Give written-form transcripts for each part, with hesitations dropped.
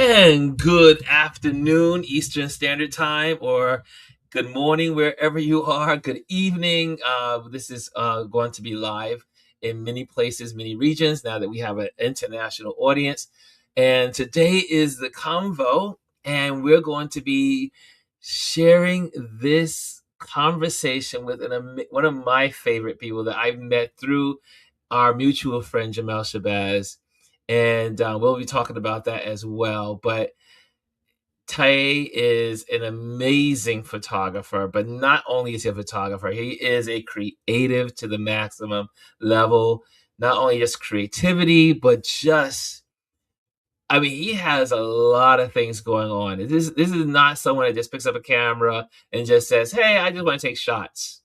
And good afternoon, Eastern Standard Time, or good morning, wherever you are. Good evening. This is going to be live in many places, many regions, now that we have an international audience. And today is the Convo, and we're going to be sharing this conversation with one of my favorite people that I've met through our mutual friend, Jamal Shabazz. And we'll be talking about that as well. But Taiye is an amazing photographer, but not only is he a photographer, he is a creative to the maximum level. Not only just creativity, but just, I mean, he has a lot of things going on. This is not someone that just picks up a camera and just says, hey, I just want to take shots.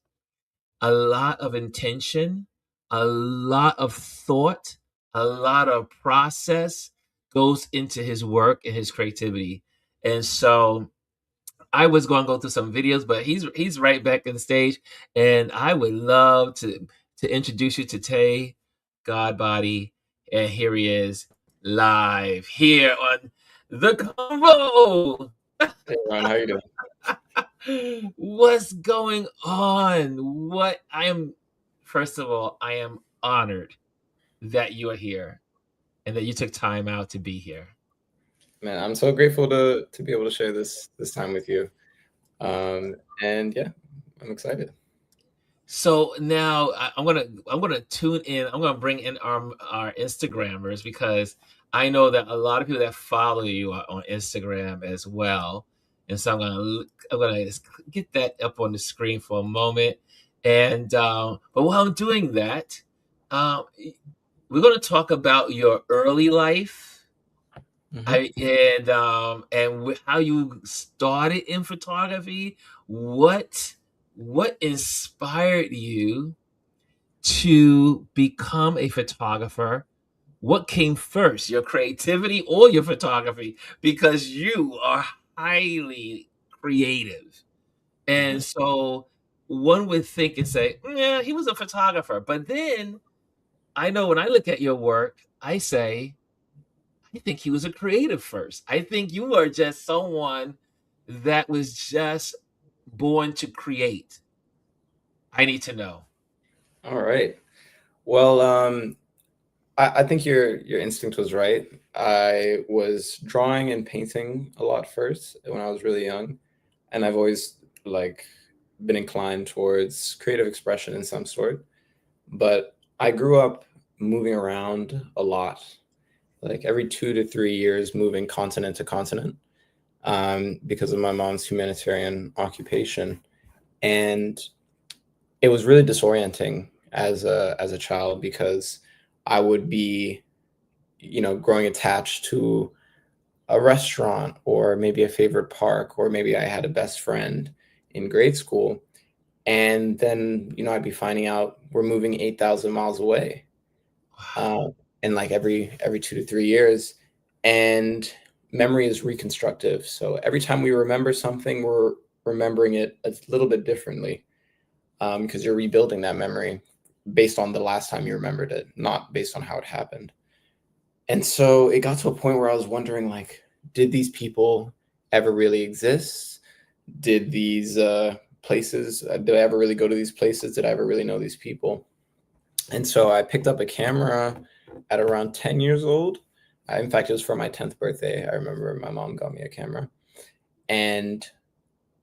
A lot of intention, a lot of thought, a lot of process goes into his work and his creativity. And so I was going to go through some videos, but he's right back in the stage, and I would love to introduce you to Taiye Godbody, and here he is live here on the Convo. Hey Ron, how you doing? What's going on? First of all, I am honored that you are here and that you took time out to be here. Man, I'm so grateful to be able to share this time with you. And yeah, I'm excited. So now I'm gonna tune in. I'm gonna bring in our Instagrammers, because I know that a lot of people that follow you are on Instagram as well. And so I'm gonna just get that up on the screen for a moment. And but while I'm doing that, we're gonna talk about your early life. How you started in photography. What inspired you to become a photographer? What came first, your creativity or your photography? Because you are highly creative. And so one would think and say, yeah, he was a photographer. But then I know when I look at your work, I say, I think he was a creative first. I think you are just someone that was just born to create. I need to know. All right. Well, I think your instinct was right. I was drawing and painting a lot first when I was really young, and I've always like been inclined towards creative expression in some sort. But I grew up moving around a lot, like every 2 to 3 years, moving continent to continent, because of my mom's humanitarian occupation, and it was really disorienting as a child because I would be, growing attached to a restaurant or maybe a favorite park, or maybe I had a best friend in grade school, and then I'd be finding out we're moving 8,000 miles away, and like every 2 to 3 years, and memory is reconstructive. So every time we remember something, we're remembering it a little bit differently, because you're rebuilding that memory based on the last time you remembered it, not based on how it happened. And so it got to a point where I was wondering, like, did these people ever really exist? Did these places, did I ever really go to these places? Did I ever really know these people? And so I picked up a camera at around 10 years old. In fact, it was for my 10th birthday. I remember my mom got me a camera. And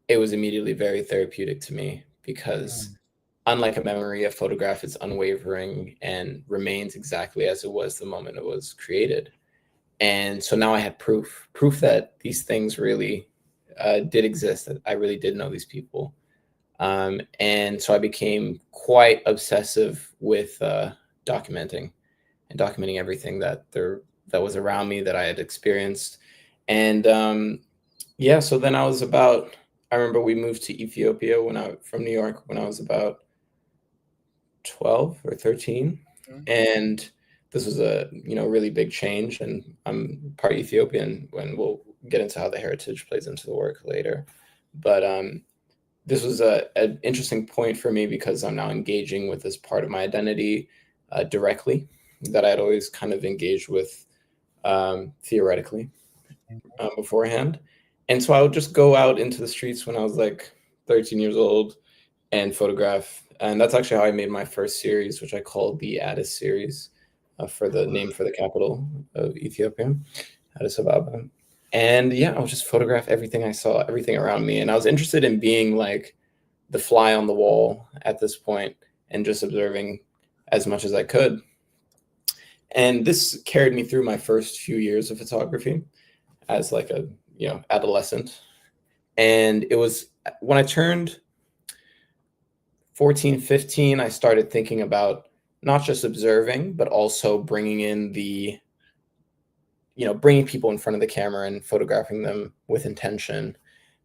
it was immediately very therapeutic to me because, unlike a memory, a photograph is unwavering and remains exactly as it was the moment it was created. And so now I had proof that these things really did exist, that I really did know these people. And so I became quite obsessive with documenting everything that was around me, that I had experienced. And so then I remember we moved to Ethiopia from New York when I was about 12 or 13. And this was a really big change, and I'm part Ethiopian. When we'll get into how the heritage plays into the work later, but this was an interesting point for me because I'm now engaging with this part of my identity directly that I'd always kind of engaged with theoretically beforehand. And so I would just go out into the streets when I was like 13 years old and photograph. And that's actually how I made my first series, which I called the Addis series, for the name for the capital of Ethiopia, Addis Ababa. And yeah, I would just photograph everything I saw, everything around me. And I was interested in being like the fly on the wall at this point and just observing as much as I could. And this carried me through my first few years of photography as like a adolescent. And it was when I turned 14, 15, I started thinking about not just observing, but also bringing in bringing people in front of the camera and photographing them with intention.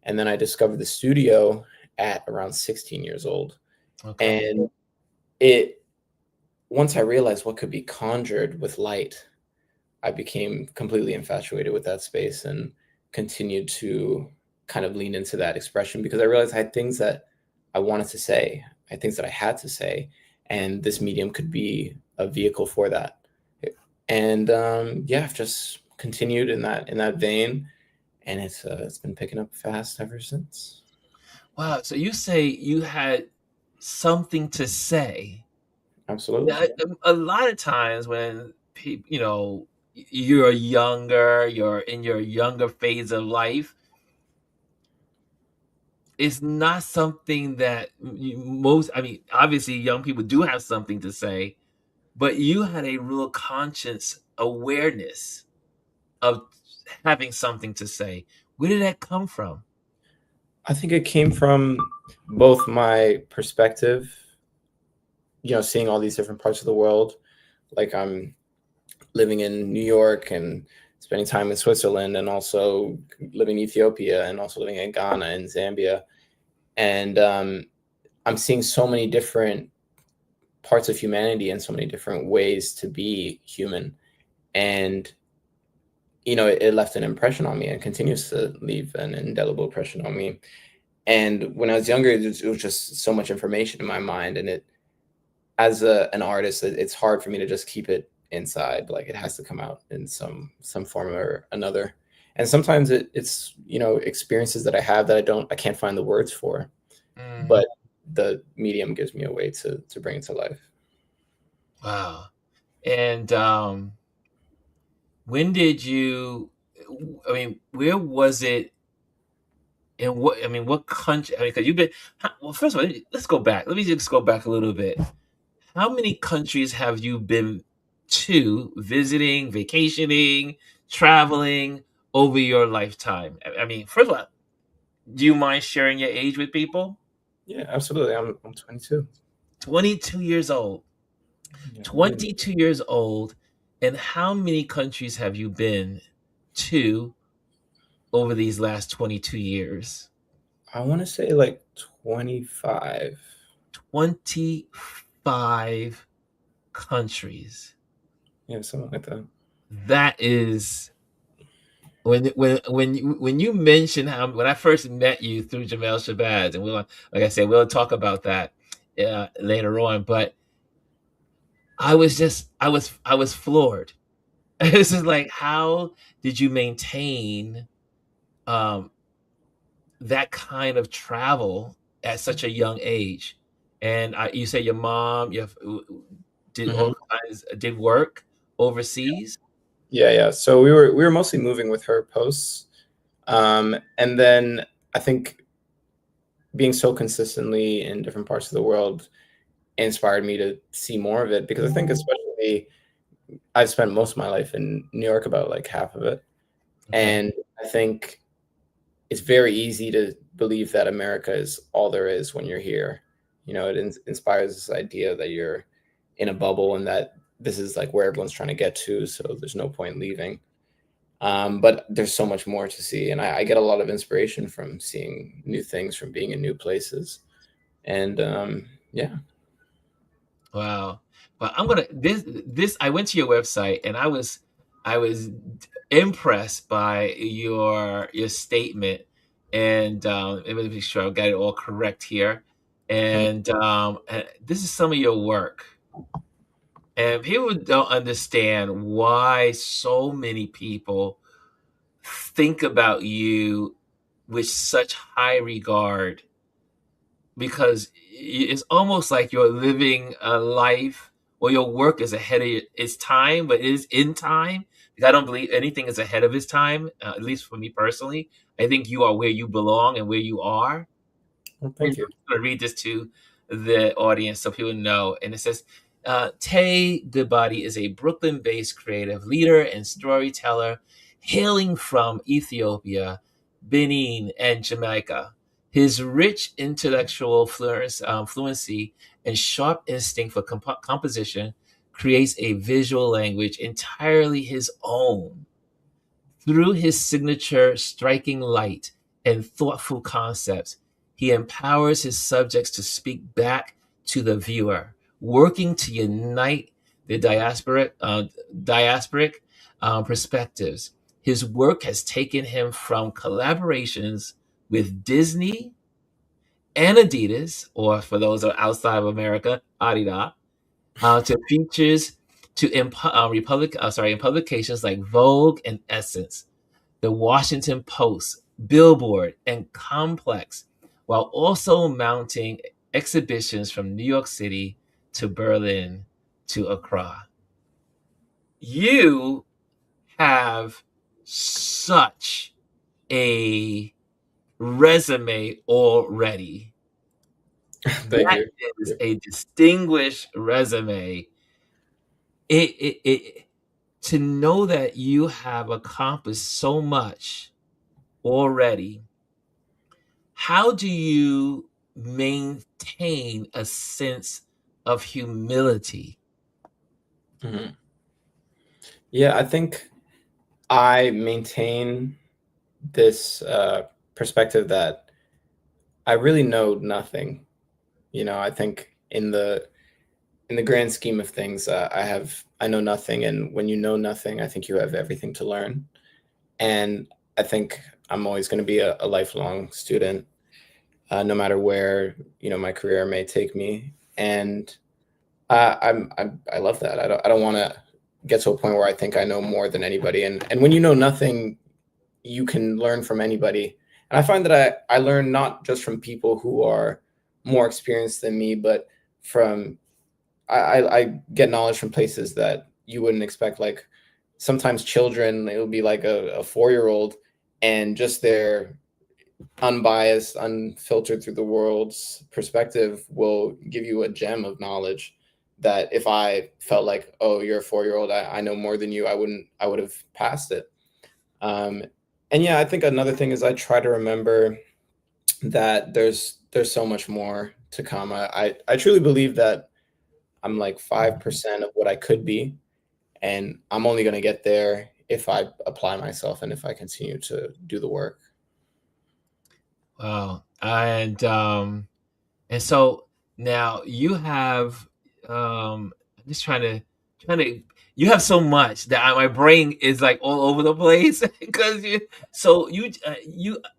And then I discovered the studio at around 16 years old. Okay. And once I realized what could be conjured with light, I became completely infatuated with that space and continued to kind of lean into that expression because I realized I had things that I wanted to say, I had things that I had to say, and this medium could be a vehicle for that. And yeah, I've just continued in that vein, and it's been picking up fast ever since. Wow. So you say you had something to say. Absolutely. Yeah, a lot of times when people, you're younger, you're in your younger phase of life, it's not something that I mean, obviously young people do have something to say, but you had a real conscious awareness of having something to say. Where did that come from? I think it came from both my perspective, seeing all these different parts of the world. Like I'm living in New York and spending time in Switzerland and also living in Ethiopia and also living in Ghana and Zambia. And I'm seeing so many different parts of humanity and so many different ways to be human. And, it left an impression on me and continues to leave an indelible impression on me. And when I was younger, it was just so much information in my mind. And as an artist, it's hard for me to just keep it inside. Like it has to come out in some form or another. And sometimes it's experiences that I have that I can't find the words for, Mm, but the medium gives me a way to bring it to life. wow. And when did you? I mean, where was it? And what? I mean, what country? I mean, because you've been. Well, first of all, let's go back. Let me just go back a little bit. How many countries have you been to visiting, vacationing, traveling over your lifetime? I mean, first of all, do you mind sharing your age with people? Yeah, absolutely. I'm 22. 22 years old. Yeah, indeed. 22 years old. And how many countries have you been to over these last 22 years? I want to say like 25. 25 countries. Yeah, something like that. That is when you mention how when I first met you through Jamel Shabazz, and we'll like I said, we'll talk about that later on. But I was floored. This is like, how did you maintain um, that kind of travel at such a young age? And you say your mom, did Hmm. all kinds, did work overseas. Yeah, yeah. So we were mostly moving with her posts, and then I think being so consistently in different parts of the world inspired me to see more of it because I think especially I've spent most of my life in New York, about like half of it, Okay. and I think it's very easy to believe that America is all there is when you're here. It inspires this idea that you're in a bubble and that this is like where everyone's trying to get to, so there's no point leaving. But there's so much more to see, and I get a lot of inspiration from seeing new things, from being in new places, and yeah. Wow. But I'm gonna this I went to your website and I was impressed by your statement, and let me make sure I got it all correct here. Mhm. And this is some of your work. And people don't understand why so many people think about you with such high regard, because it's almost like you're living a life, or your work is ahead of its time, but it is in time. Because I don't believe anything is ahead of its time, at least for me personally. I think you are where you belong and where you are. Well, And thank you. I'm going to read this to the audience so people know. And it says, Taiye Godbody is a Brooklyn based creative leader and storyteller hailing from Ethiopia, Benin, and Jamaica. His rich intellectual fluency and sharp instinct for composition creates a visual language entirely his own. Through his signature striking light and thoughtful concepts, he empowers his subjects to speak back to the viewer, working to unite the diasporic perspectives. His work has taken him from collaborations with Disney and Adidas, or for those who are outside of America, Adidas, to features in publications like Vogue and Essence, the Washington Post, Billboard, and Complex, while also mounting exhibitions from New York City to Berlin to Accra. You have such a resume already. Thank That you. is a distinguished resume. It to know that you have accomplished so much already. How do you maintain a sense of humility? Mhm. Yeah, I think I maintain this perspective that I really know nothing. I think in the grand scheme of things, I know nothing, and when you know nothing, I think you have everything to learn. And I think I'm always going to be a lifelong student, no matter where my career may take me. And I love that. I don't want to get to a point where I think I know more than anybody. And when you know nothing, you can learn from anybody. And I find that I learn not just from people who are more experienced than me, but from I get knowledge from places that you wouldn't expect. Like sometimes children, it'll be like a 4-year-old, and just their unbiased, unfiltered through the world's perspective will give you a gem of knowledge that if I felt like, oh, you're a 4-year-old, I know more than you, I would have passed it. Um, and yeah, I think another thing is I try to remember that there's so much more to come. I truly believe that I'm like 5% of what I could be, and I'm only going to get there if I apply myself and if I continue to do the work. Wow. And so now you have I'm just trying to you have so much that my brain is like all over the place because you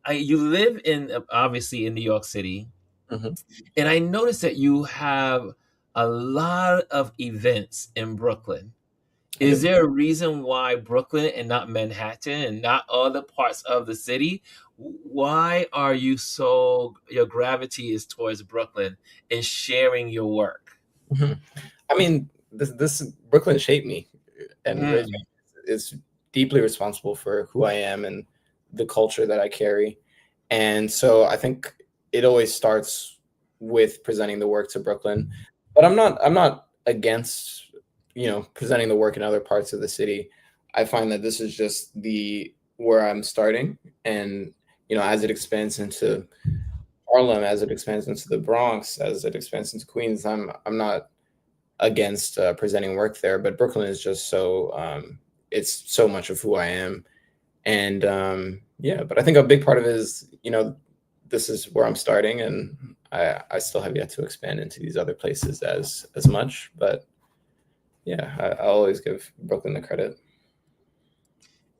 live in obviously in New York City. Mhm. And I noticed that you have a lot of events in Brooklyn. I Is do. there a reason why Brooklyn and not Manhattan and not other parts of the city? Why are you your gravity is towards Brooklyn and sharing your work? Mhm. I mean, this Brooklyn shaped me and raised Mm, me. Is deeply responsible for who I am and the culture that I carry. And so I think it always starts with presenting the work to Brooklyn. But I'm not against, presenting the work in other parts of the city. I find that this is just the where I'm starting. And, as it expands into Harlem, as it expands into the Bronx, as it expands into Queens, I'm not against presenting work there, but Brooklyn is just it's so much of who I am. And yeah, but I think a big part of it is, this is where I'm starting, and I still have yet to expand into these other places as much, but yeah, I'll always give Brooklyn the credit.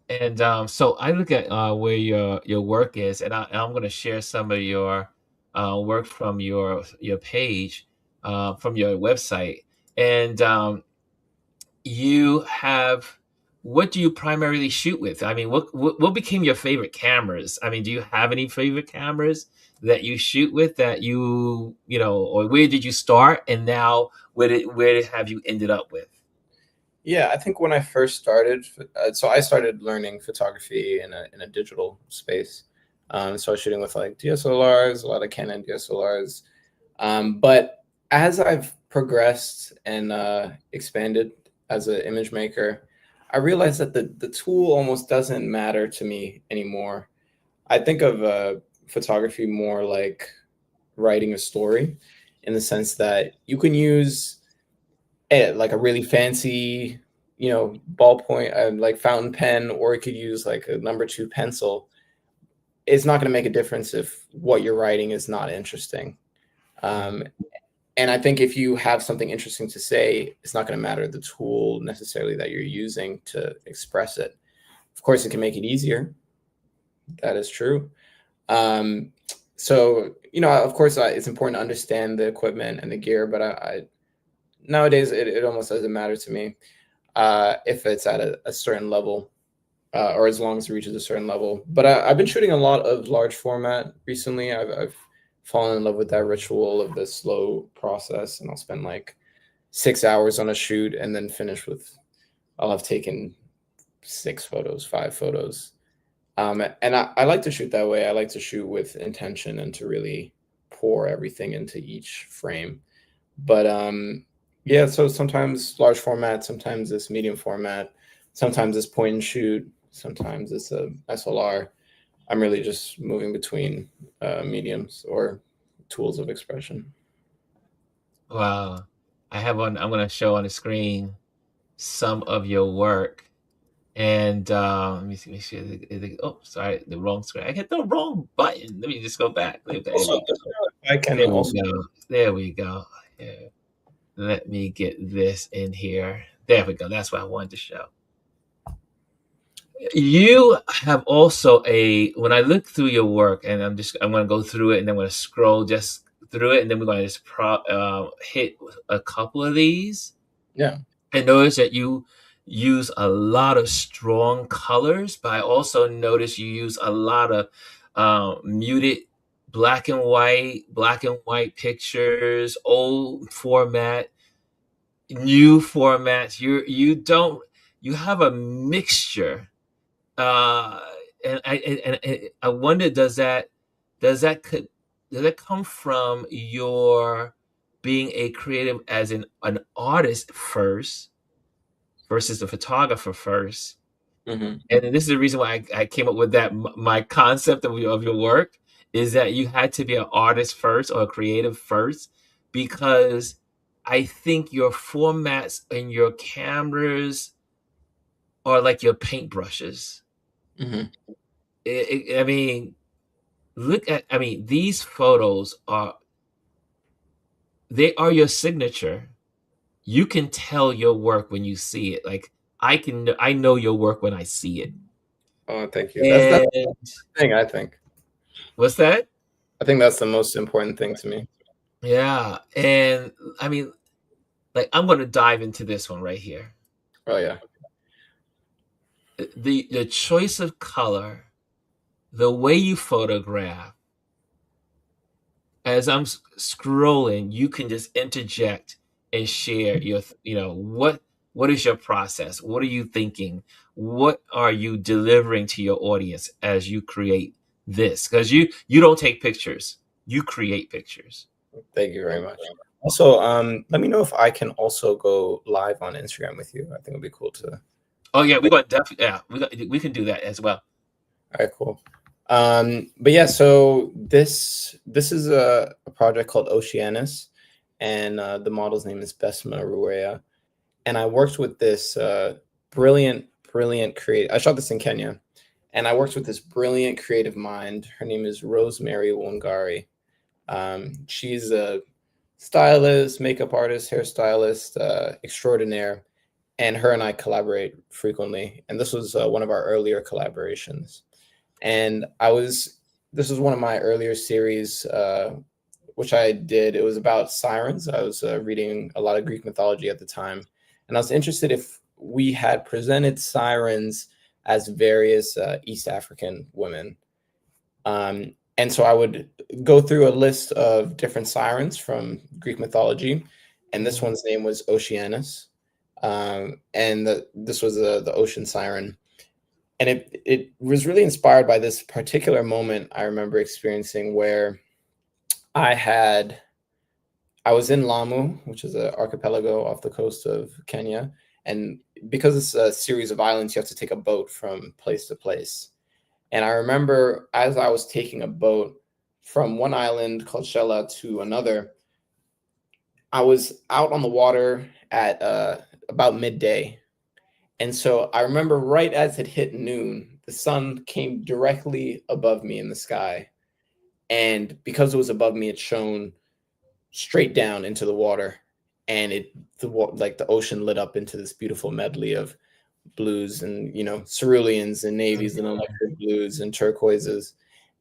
And so I look at where your work is, and I'm going to share some of your work from your page, from your website, and you have. What do you primarily shoot with? I mean, what became your favorite cameras? I mean, do you have any favorite cameras that you shoot with that you know, or where did you start, and now where have you ended up with? Yeah, I think when I first started, so I started learning photography in a digital space. So I was shooting with like DSLRs, a lot of Canon DSLRs. But as I've progressed and expanded as an image maker, I realized that the tool almost doesn't matter to me anymore. I think of photography more like writing a story, in the sense that you can use like a really fancy, ballpoint, like fountain pen, or you could use like a number two pencil. It's not going to make a difference if what you're writing is not interesting. Mm. Um, and I think if you have something interesting to say, it's not going to matter the tool necessarily that you're using to express it. Of course, it can make it easier. That is true. Um, so, of course, it's important to understand the equipment and the gear, but I nowadays it almost doesn't matter to me if it's at a certain level, or as long as it reaches a certain level. But I've been shooting a lot of large format recently. I've fallen in love with that ritual of the slow process, and I'll spend like 6 hours on a shoot and then finish with, I'll have taken 6 photos, 5 photos. And I like to shoot that way. I like to shoot with intention and to really pour everything into each frame. But yeah, so sometimes large format, sometimes it's medium format, sometimes it's point and shoot, sometimes it's a SLR. I'm really just moving between mediums or tools of expression. Wow. I'm going to show on the screen some of your work. And let me see. Oh, sorry, the wrong screen. I hit the wrong button. Let me just go back. There Also, we go. I can There we also. go. There we go. Yeah. Let me get this in here. There we go. That's what I wanted to show. You have also when I look through your work, and I'm going to go through it, and then I'm going to scroll just through it, and then we're going to just hit a couple of these. Yeah. I notice that you use a lot of strong colors, but I also notice you use a lot of muted black and white pictures, old format, new formats. You have a mixture, uh, and I wonder, does that could does that come from your being a creative as an artist first versus the photographer first? Hmm. And then this is the reason why I came up with that. My concept of your work is that you had to be an artist first or a creative first, because I think your formats and your cameras are like your paintbrushes. Hmm. I mean, I mean, these photos they are your signature. You can tell your work when you see it. Like I know your work when I see it. Oh, thank you. That's And the thing, I think. what's that? I think that's the most important thing to me. Yeah, and I mean, like, I'm gonna dive into this one right here. Oh yeah. The choice of color, the way you photograph, as I'm scrolling, you can just interject and share you know, what is your process? What are you thinking? What are you delivering to your audience as you create this? Because you don't take pictures, you create pictures. Thank you very much. Also, let me know if I can also go live on Instagram with you. I think it'd be cool to. Oh yeah, we got definitely, yeah, we can do that as well. All right, cool. But yeah, so this is a project called Oceanus, and the model's name is Besma Ruea. And I worked with this brilliant creative. I shot this in Kenya, and I worked with this brilliant creative mind. Her name is Rosemary Wangari, She's a stylist, makeup artist, hairstylist extraordinaire, and her and I collaborate frequently. And this was one of our earlier collaborations. And this was one of my earlier series, which I did. It was about sirens. I was reading a lot of Greek mythology at the time, and I was interested if we had presented sirens as various East African women. And so I would go through a list of different sirens from Greek mythology, and this Mhm. one's name was Oceanus, and this was the ocean siren. And it was really inspired by this particular moment I remember experiencing where I had I was in Lamu, which is an archipelago off the coast of Kenya, and because it's a series of islands, you have to take a boat from place to place. And I remember as I was taking a boat from one island called Shella to another, I was out on the water at about midday. And so I remember right as it hit noon, the sun came directly above me in the sky. And because it was above me, it shone straight down into the water. And like the ocean lit up into this beautiful medley of blues and, ceruleans and navies and electric blues and turquoises.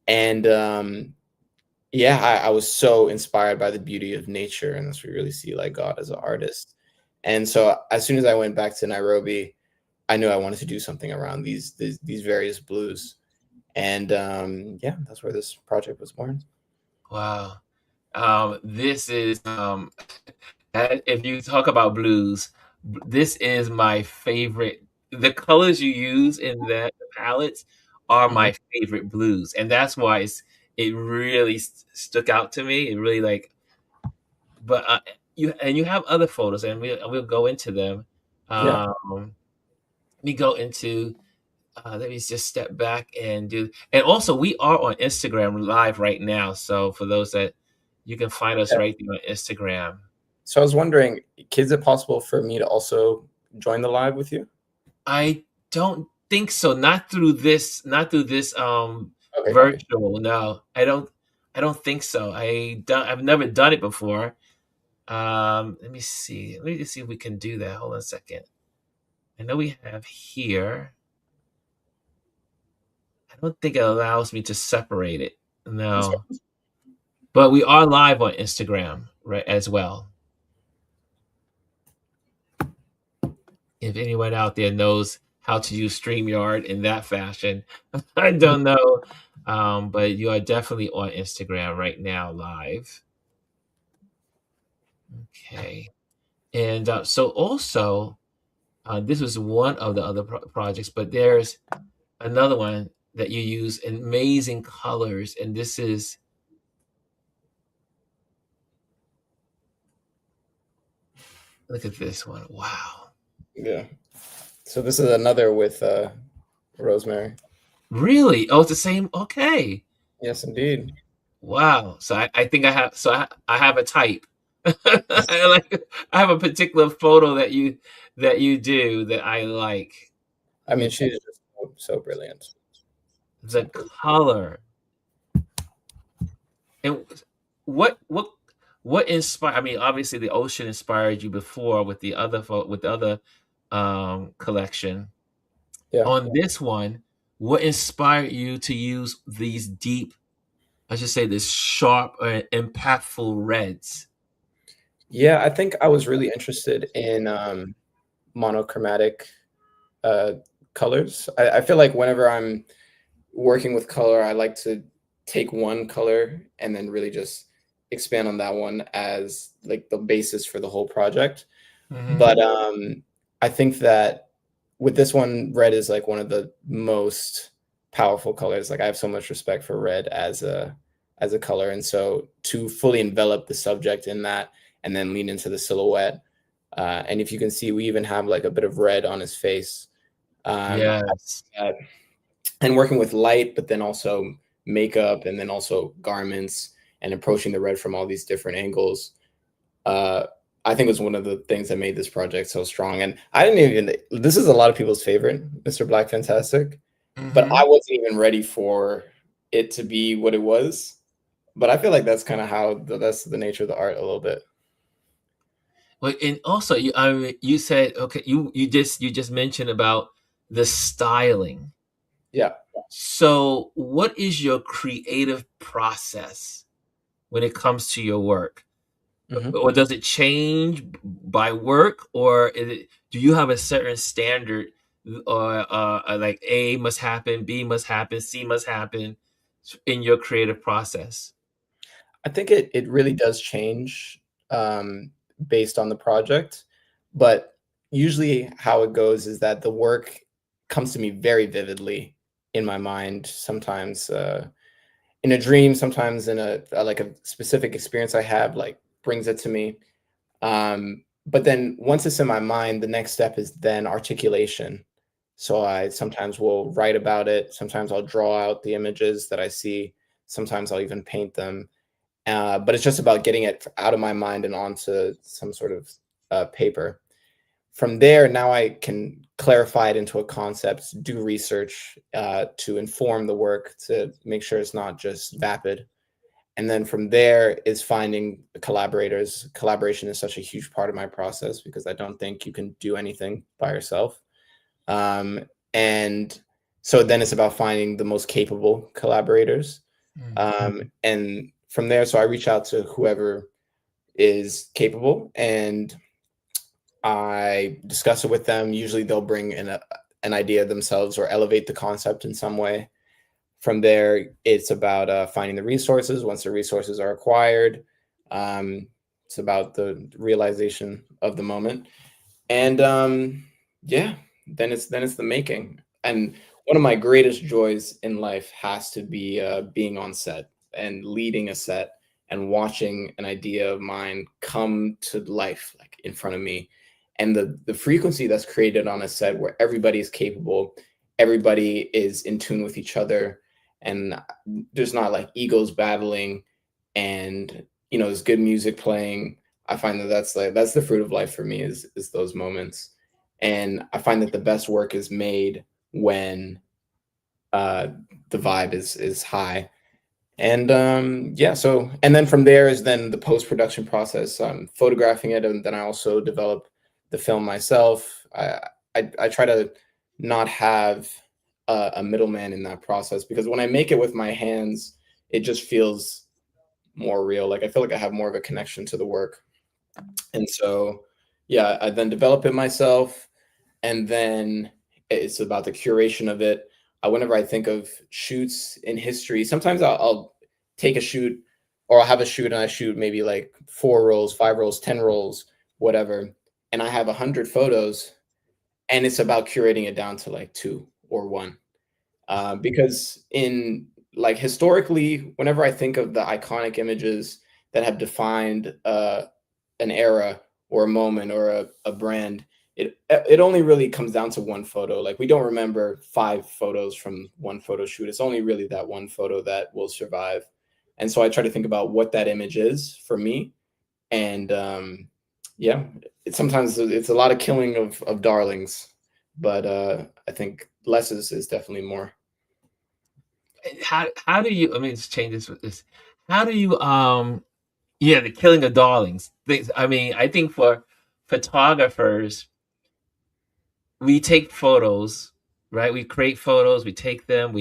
And yeah, I was so inspired by the beauty of nature, and thus we really see like God as an artist. And so as soon as I went back to Nairobi, I knew I wanted to do something around these various blues. And yeah, that's where this project was born. Wow. This is if you talk about blues, this is my favorite. The colors you use in the palettes are Mhm. my favorite blues, and that's why it really stuck out to me. It really like, but you have other photos, and we'll go into them. Yeah. We go into. Let me just step back and do. And also, we are on Instagram live right now. So for those that you can find us Yeah. right there on Instagram. So I was wondering, is it possible for me to also join the live with you? I don't think so. Not through this Okay, okay. virtual. No, I don't think so. I've never done it before. Let me see. Let me just see if we can do that. Hold on a second. I know we have here. I don't think it allows me to separate it. That's No. But we are live on Instagram, right, as well. If anyone out there knows how to use StreamYard in that fashion, I fine. don't know. But you are definitely on Instagram right now, live. Okay. And so also, this was one of the other projects, but there's another one that you use amazing colors. And this is, look at this one. Wow. Yeah. So this is another with Rosemary. Really? Oh, it's the same. Okay. Yes, indeed. Wow. So I think I have a type. I like I have a particular photo that you do that I like. I mean, It, she's just so brilliant. the Simply. color and what what what inspired. I mean, obviously the ocean inspired you before with the other with the other collection. Yeah. On this one, what inspired you to use these deep, I should say, this sharp, impactful reds? Yeah, I think I was really interested in monochromatic uh, colors. I feel like whenever I'm working with color, I like to take one color and then really just expand on that one as like the basis for the whole project. Hmm. But I think that with this one, red is like one of the most powerful colors. Like I have so much respect for red as a color, and so to fully envelop the subject in that, and then lean into the silhouette. And if you can see, we even have like a bit of red on his face. Yes. And working with light, but then also makeup, and then also garments, and approaching the red from all these different angles. Uh, I think was one of the things that made this project so strong. And I didn't even, this is a lot of people's favorite, Mr. Black Fantastic, but I Hmm. wasn't even ready for it to be what it was. But I feel like that's kind of how that's the nature of the art a little bit. Well, and also you said, okay, you just mentioned about the styling. Yeah. So what is your creative process when it comes to your work? Hmm. Or does it change by work, or do you have a certain standard, or like A must happen, B must happen, C must happen in your creative process? I think it really does change um, based on the project, but usually how it goes is that the work comes to me very vividly in my mind. Sometimes in a dream, sometimes in like a specific experience I have, like brings it to me. But then once it's in my mind, the next step is then articulation. So I sometimes will write about it. Sometimes I'll draw out the images that I see. Sometimes I'll even paint them. But it's just about getting it out of my mind and onto some sort of paper. From there, now I can clarify it into a concept, do research to inform the work to make sure it's not just vapid. And then from there is finding collaborators. Collaboration is such a huge part of my process because I don't think you can do anything by yourself. Um, and so then it's about finding the most capable collaborators. And from there, so I reach out to whoever is capable and I discuss it with them. Usually they'll bring in an idea themselves or elevate the concept in some way. From there, it's about finding the resources. Once the resources are acquired, um, it's about the realization of the moment. And yeah, then it's the making. And one of my greatest joys in life has to be being on set and leading a set and watching an idea of mine come to life like in front of me. And the frequency that's created on a set where everybody is capable, everybody is in tune with each other, and there's not like egos battling, and there's good music playing. I find that that's the fruit of life for me is those moments. And I find that the best work is made when uh the vibe is high. And yeah, so and then from there is then the post-production process. I'm photographing it and then I also develop the film myself. I try to not have a middleman in that process because when I make it with my hands, it just feels more real. Like I feel like I have more of a connection to the work. And so, yeah, I then develop it myself, and then it's about the curation of it. Whenever I think of shoots in history, sometimes I'll take a shoot, or I'll have a shoot and I shoot maybe like 4 rolls, 5 rolls, 10 rolls, whatever, and I have 100 photos, and it's about curating it down to like two or one. Because in like historically, whenever I think of the iconic images that have defined an era or a moment or a brand, it only really comes down to one photo. Like we don't remember 5 photos from one photo shoot. It's only really that one photo that will survive. And so I try to think about what that image is for me. And yeah, sometimes it's a lot of killing of darlings, but I think less is definitely more. How do you? I mean, let's change this with this. How do you? Yeah, the killing of darlings. Things. I mean, I think for photographers, we take photos, right? We create photos, we take them,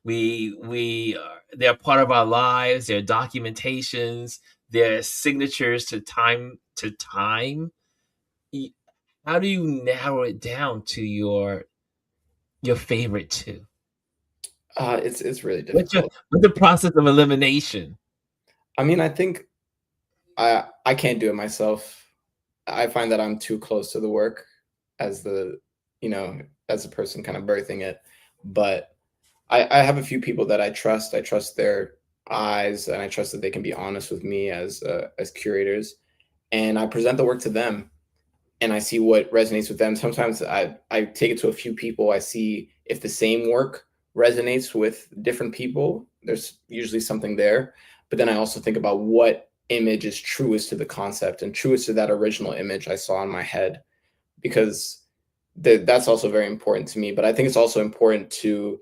they're part of our lives, they're documentations, they're signatures to time. Y- How do you narrow it down to your favorite two? It's really What's difficult. the process of elimination? I mean, I think I can't do it myself. I find that I'm too close to the work as the you know as a person kind of birthing it. But I have a few people that I trust. I trust their eyes, and I trust that they can be honest with me as curators. And I present the work to them, and I see what resonates with them. Sometimes I take it to a few people. I see if the same work resonates with different people. There's usually something there. But then I also think about what image is truest to the concept and truest to that original image I saw in my head, because that's also very important to me. But I think it's also important to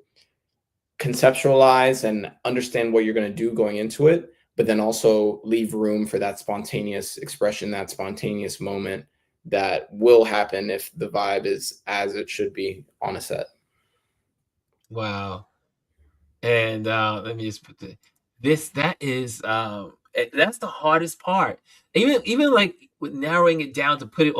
conceptualize and understand what you're going to do going into it, but then also leave room for that spontaneous expression, that spontaneous moment that will happen if the vibe is as it should be on a set. Wow. And let me just put that is that's the hardest part. Even like with narrowing it down to put it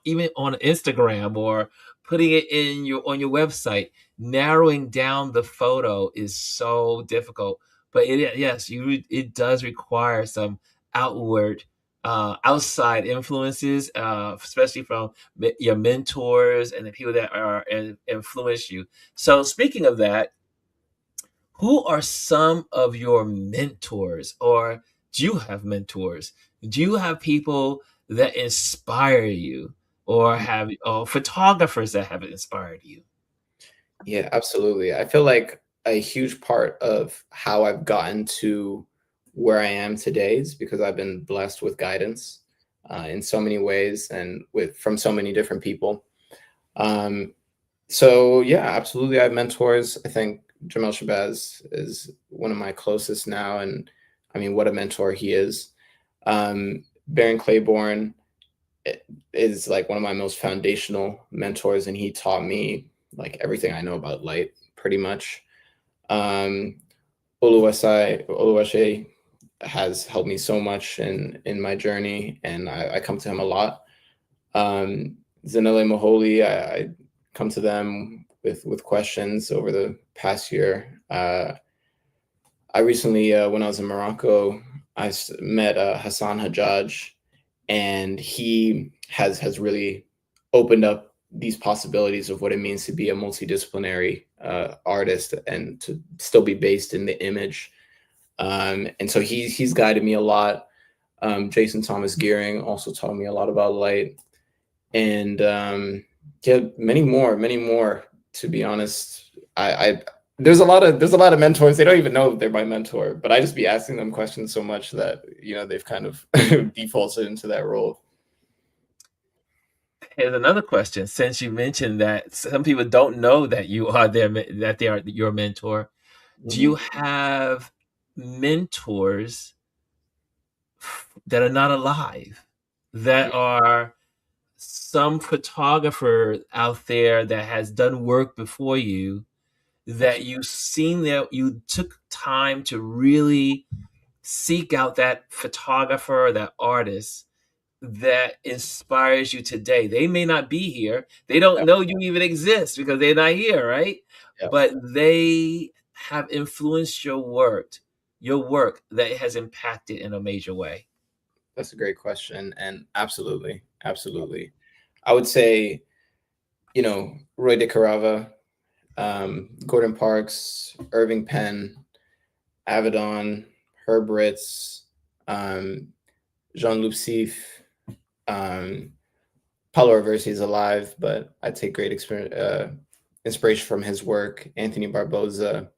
even on Instagram or putting it in your on your website, narrowing down the photo is so difficult. But yes, it does require some outward outside influences, especially from your mentors and the people that are influence you. So speaking of that, who are some of your mentors, or do you have mentors? Do you have people that inspire you, or have photographers that have inspired you? Yeah, absolutely. I feel like a huge part of how I've gotten to where I am today is because I've been blessed with guidance in so many ways and with from so many different people. Um, so yeah, absolutely. I have mentors. I think Jamel Shabazz is one of my closest now, and I mean, what a mentor he is. Baron Claiborne is like one of my most foundational mentors, and he taught me like everything I know about light, pretty much. Um, Oluwase has helped me so much in my journey, and I come to him a lot. Zanele Maholi, I come to them with questions over the past year. I recently, when I was in Morocco, met Hassan Hajjaj, and he has really opened up these possibilities of what it means to be a multidisciplinary artist and to still be based in the image. And so he's guided me a lot. Jason Thomas Gearing also taught me a lot about light, and yeah, many more. To be honest, I there's a lot of mentors. They don't even know they're my mentor, but I just be asking them questions so much that they've kind of defaulted into that role. Here's another question. Since you mentioned that some people don't know that you are that they are your mentor, do you Mhm. have mentors that are not alive, that are some photographer out there that has done work before you, that you've seen, that you took time to really seek out that photographer or that artist that inspires you today? They may not be here. They don't Yep, know you even exist because they're not here, right? yep. But they have influenced your work that has impacted in a major way. That's a great question, and absolutely, absolutely. I would say, Roy DeCarava, Gordon Parks, Irving Penn, Avedon, Herb Ritz, um, Jean-Luc Sif, um, Paulo Reversi is alive, but I take great inspiration from his work. Anthony Barboza,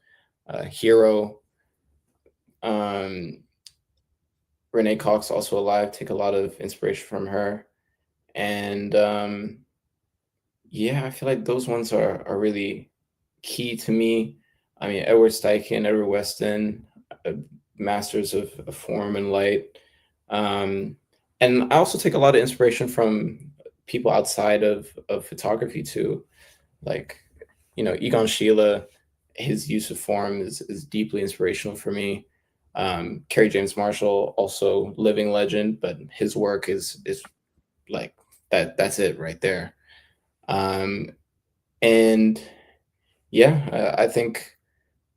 Hero, um, Renee Cox, also alive. Take a lot of inspiration from her. And yeah, I feel like those ones are really key to me. I mean, Edward Steichen, Edward Weston, uh, masters of form and light. Um, and I also take a lot of inspiration from people outside of photography too. Like, Egon Schiele, his use of form is deeply inspirational for me. Kerry James Marshall, also living legend, but his work is like that's it right there. Um, and yeah, I think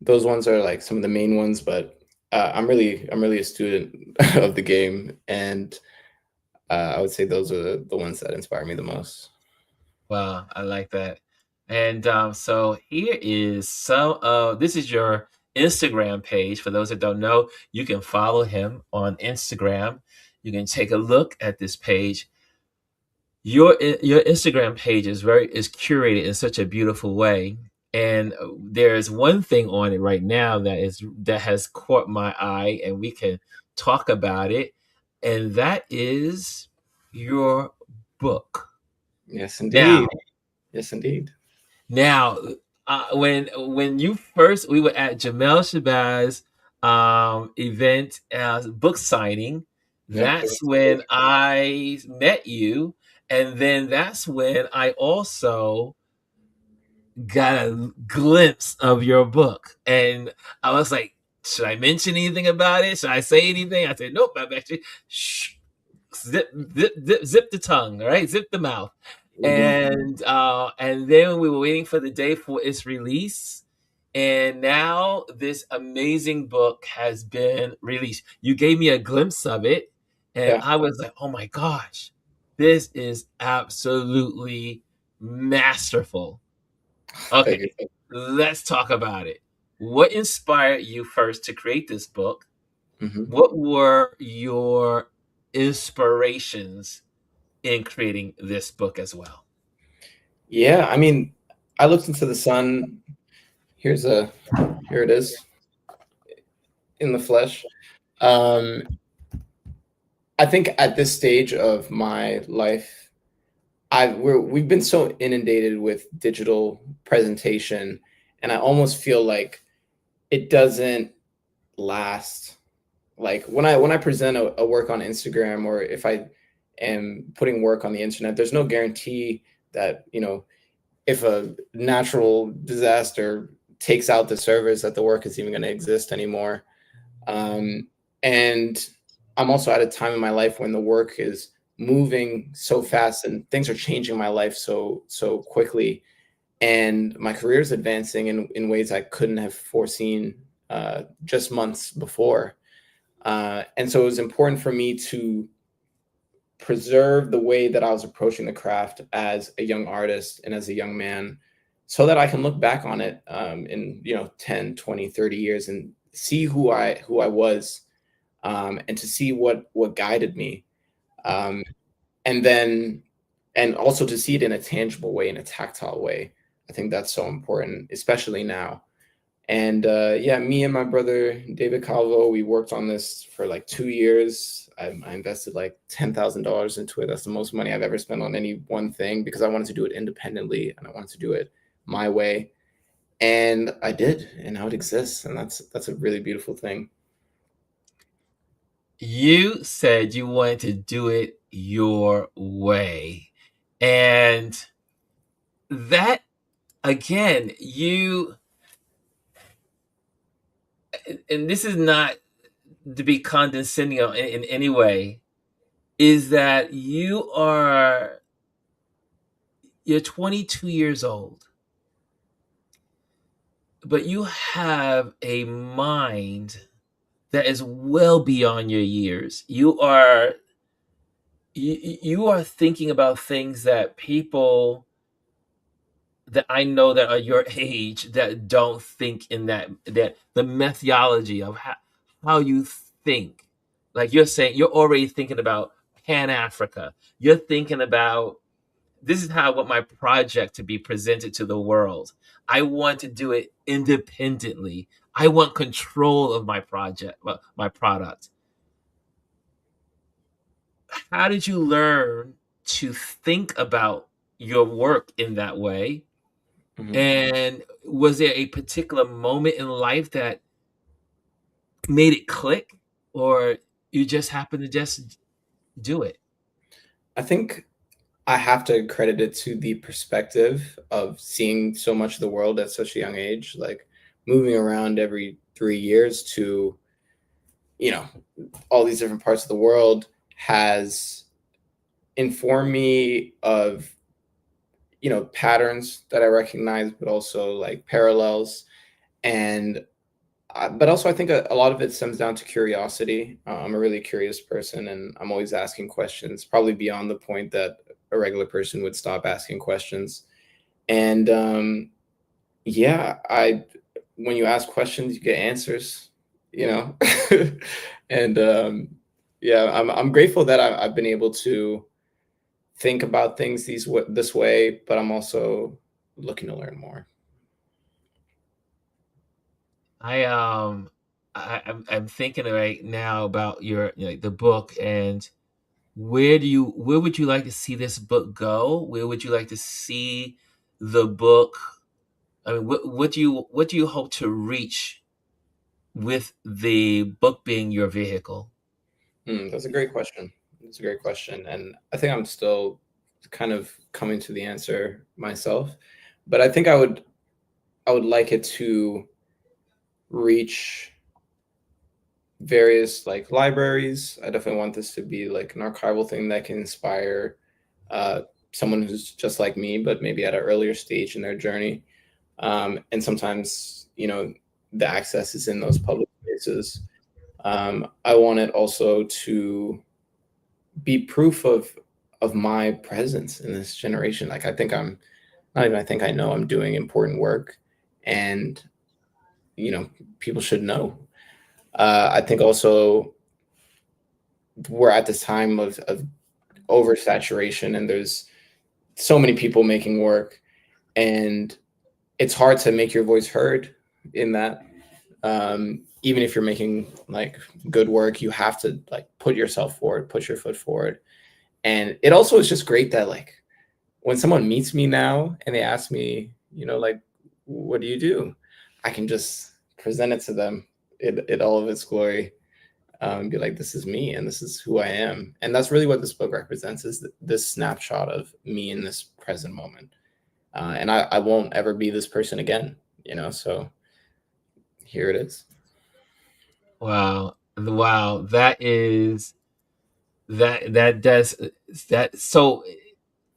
those ones are like some of the main ones, but I'm really a student of the game, and I would say those are the ones that inspire me the most. Wow, I like that. And so here is this is your Instagram page. For those that don't know, you can follow him on Instagram. You can take a look at this page. Your Instagram page is curated in such a beautiful way. And there's one thing on it right now that has caught my eye, and we can talk about it. And that is your book. Yes, Now, indeed. Yes, indeed. Now, when you first we were at Jamel Shabazz event, book signing. Yeah. That's when I met you, and then that's when I also got a glimpse of your book, and I was like, "Should I mention anything about it? Should I say anything?" I said, "Nope. I'm actually shh, zip the tongue, right? Zip the mouth." We'll do. And then we were waiting for the day for its release, and now this amazing book has been released. You gave me a glimpse of it, and Yeah. I was like, "Oh my gosh, this is absolutely masterful." Thank you. Okay, let's talk about it. What inspired you first to create this book? Hmm. What were your inspirations in creating this book as well? Yeah. I mean, I looked into the sun. Here's a Here it is in the flesh. Um, I think at this stage of my life, we've been so inundated with digital presentation, and I almost feel like it doesn't last. Like when I present a work on Instagram, or if I am putting work on the internet, there's no guarantee that, if a natural disaster takes out the servers, that the work is even going to exist anymore. And I'm also at a time in my life when the work is moving so fast and things are changing my life so quickly, and my career is advancing in ways I couldn't have foreseen just months before. And so it was important for me to preserve the way that I was approaching the craft as a young artist and as a young man, so that I can look back on it in 10, 20, 30 years and see who I was, and to see what guided me, um, and then and also to see it in a tangible way, in a tactile way. I think that's so important, especially now. And yeah, me and my brother David Calvo, we worked on this for like 2 years. I invested like $10,000 into it. That's the most money I've ever spent on any one thing, because I wanted to do it independently and I wanted to do it my way. And I did, and now it exists, and that's a really beautiful thing. You said you wanted to do it your way. And that, again, and this is not to be condescending in any way, is that you're 22 years old, but you have a mind that is well beyond your years. You are thinking about things that people that I know that are your age that don't think in that the methodology of how you think. Like you're saying, you're already thinking about Pan Africa. You're thinking about, this is how I want my project to be presented to the world. I want to do it independently. I want control of my project, my product. How did you learn to think about your work in that way? Mhm. And was there a particular moment in life that made it click, or you just happened to just do it? I think I have to credit it to the perspective of seeing so much of the world at such a young age, like moving around every 3 years to, you know, all these different parts of the world has informed me of, patterns that I recognize, but also like parallels. And but also I think a lot of it stems down to curiosity. I'm a really curious person, and I'm always asking questions, probably beyond the point that a regular person would stop asking questions. And yeah, I when you ask questions, you get answers, you know. And yeah, I'm grateful that I've been able to think about things this way, but I'm also looking to learn more. I I'm thinking right now about the book, and where would you like to see this book go? Where would you like to see the book? I mean, what do you hope to reach with the book being your vehicle? That's a great question. That's a great question, and I think I'm still kind of coming to the answer myself. But I think I would like it to reach various like libraries. I definitely want this to be like an archival thing that can inspire uh, someone who's just like me, but maybe at an earlier stage in their journey. And sometimes, the access is in those public spaces. I want it also to be proof of my presence in this generation. Like I think I'm not even I think I know I'm doing important work, and you know people should know. I think also we're at this time of oversaturation, and there's so many people making work, and it's hard to make your voice heard in that. Even if you're making like good work, you have to like put yourself forward, put your foot forward. And it also is just great that like when someone meets me now and they ask me, like, what do you do? I can just present it to them in all of its glory. Be like, this is me and this is who I am. And that's really what this book represents, is this snapshot of me in this present moment. And I won't ever be this person again, so here it is. Wow. Wow. That does that. So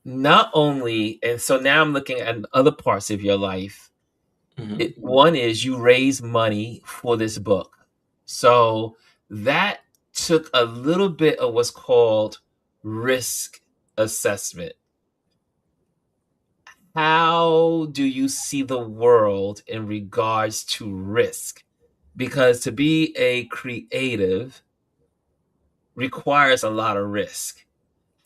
not only, and so now I'm looking at other parts of your life. Hmm. One is you raise money for this book. So that took a little bit of what's called risk assessment. How do you see the world in regards to risk? Because to be a creative requires a lot of risk.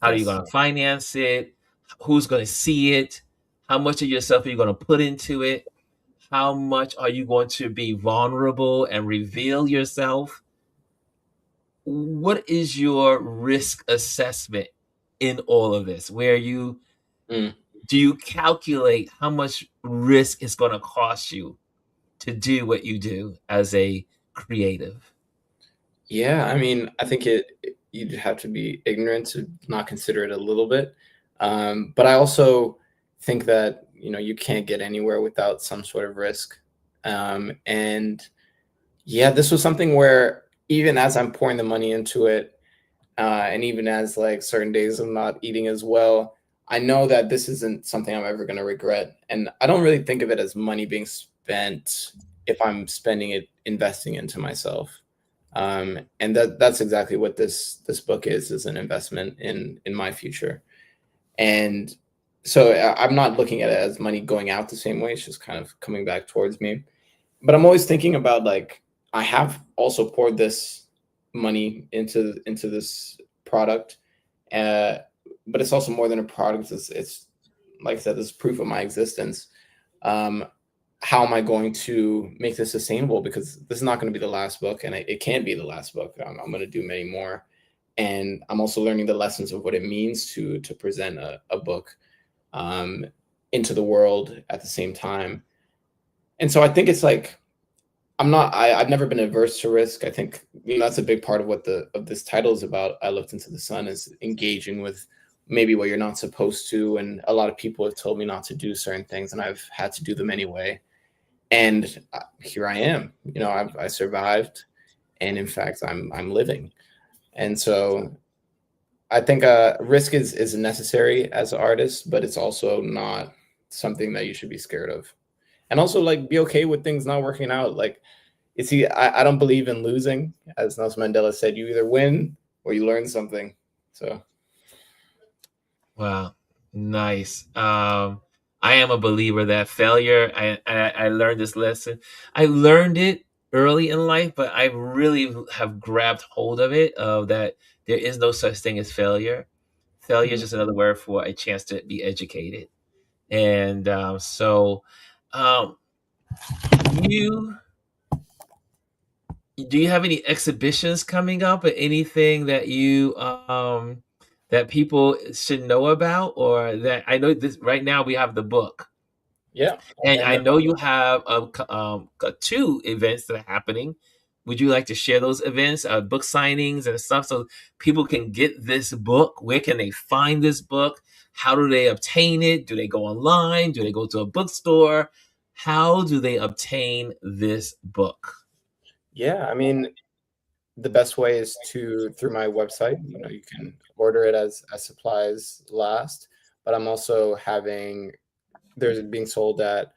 How are you Yes. going to finance it? Who's going to see it? How much of yourself are you going to put into it? How much are you going to be vulnerable and reveal yourself? What is your risk assessment in all of this? Where you Mm. do you calculate how much risk it's going to cost you to do what you do as a creative? Yeah, I mean, I think you'd have to be ignorant to not consider it a little bit. But I also think that, you can't get anywhere without some sort of risk. And yeah, this was something where even as I'm pouring the money into it, and even as like certain days I'm not eating as well, I know that this isn't something I'm ever going to regret. And I don't really think of it as money being spent if I'm spending it investing into myself. And that's exactly what this book is an investment in my future. And so I'm not looking at it as money going out the same way. It's just kind of coming back towards me. But I'm always thinking about like I have also poured this money into this product, uh, but it's also more than a product. It's like I said, this is proof of my existence. Um, how am I going to make this sustainable? Because this is not going to be the last book, and it can't be the last book. I'm going to do many more, and I'm also learning the lessons of what it means to present a book um, into the world at the same time. And so I think it's like I've never been averse to risk. I think that's a big part of what the of this title is about. I looked into the sun is engaging with maybe what you're not supposed to, and a lot of people have told me not to do certain things, and I've had to do them anyway. And here I am. I survived, and in fact, I'm living. And so I think risk is necessary as an artist, but it's also not something that you should be scared of. And also, like, be okay with things not working out. Like, I don't believe in losing. As Nelson Mandela said, you either win or you learn something. So, Wow, nice. I am a believer that failure. I learned this lesson. I learned it early in life, but I really have grabbed hold of it. Of that, there is no such thing as failure. Failure is mhm. just another word for a chance to be educated. And so, um, you do you have any exhibitions coming up or anything that you that people should know about, or that I know this right now we have the book, Yeah. and And I know you have two events that are happening. would you like to share those events, book signings and stuff, so people can get this book? Where can they find this book? How do they obtain it? Do they go online? Do they go to a bookstore? How do they obtain this book? Yeah, I mean, the best way is through my website. You know, you can order it as supplies last, but I'm also having there's being sold at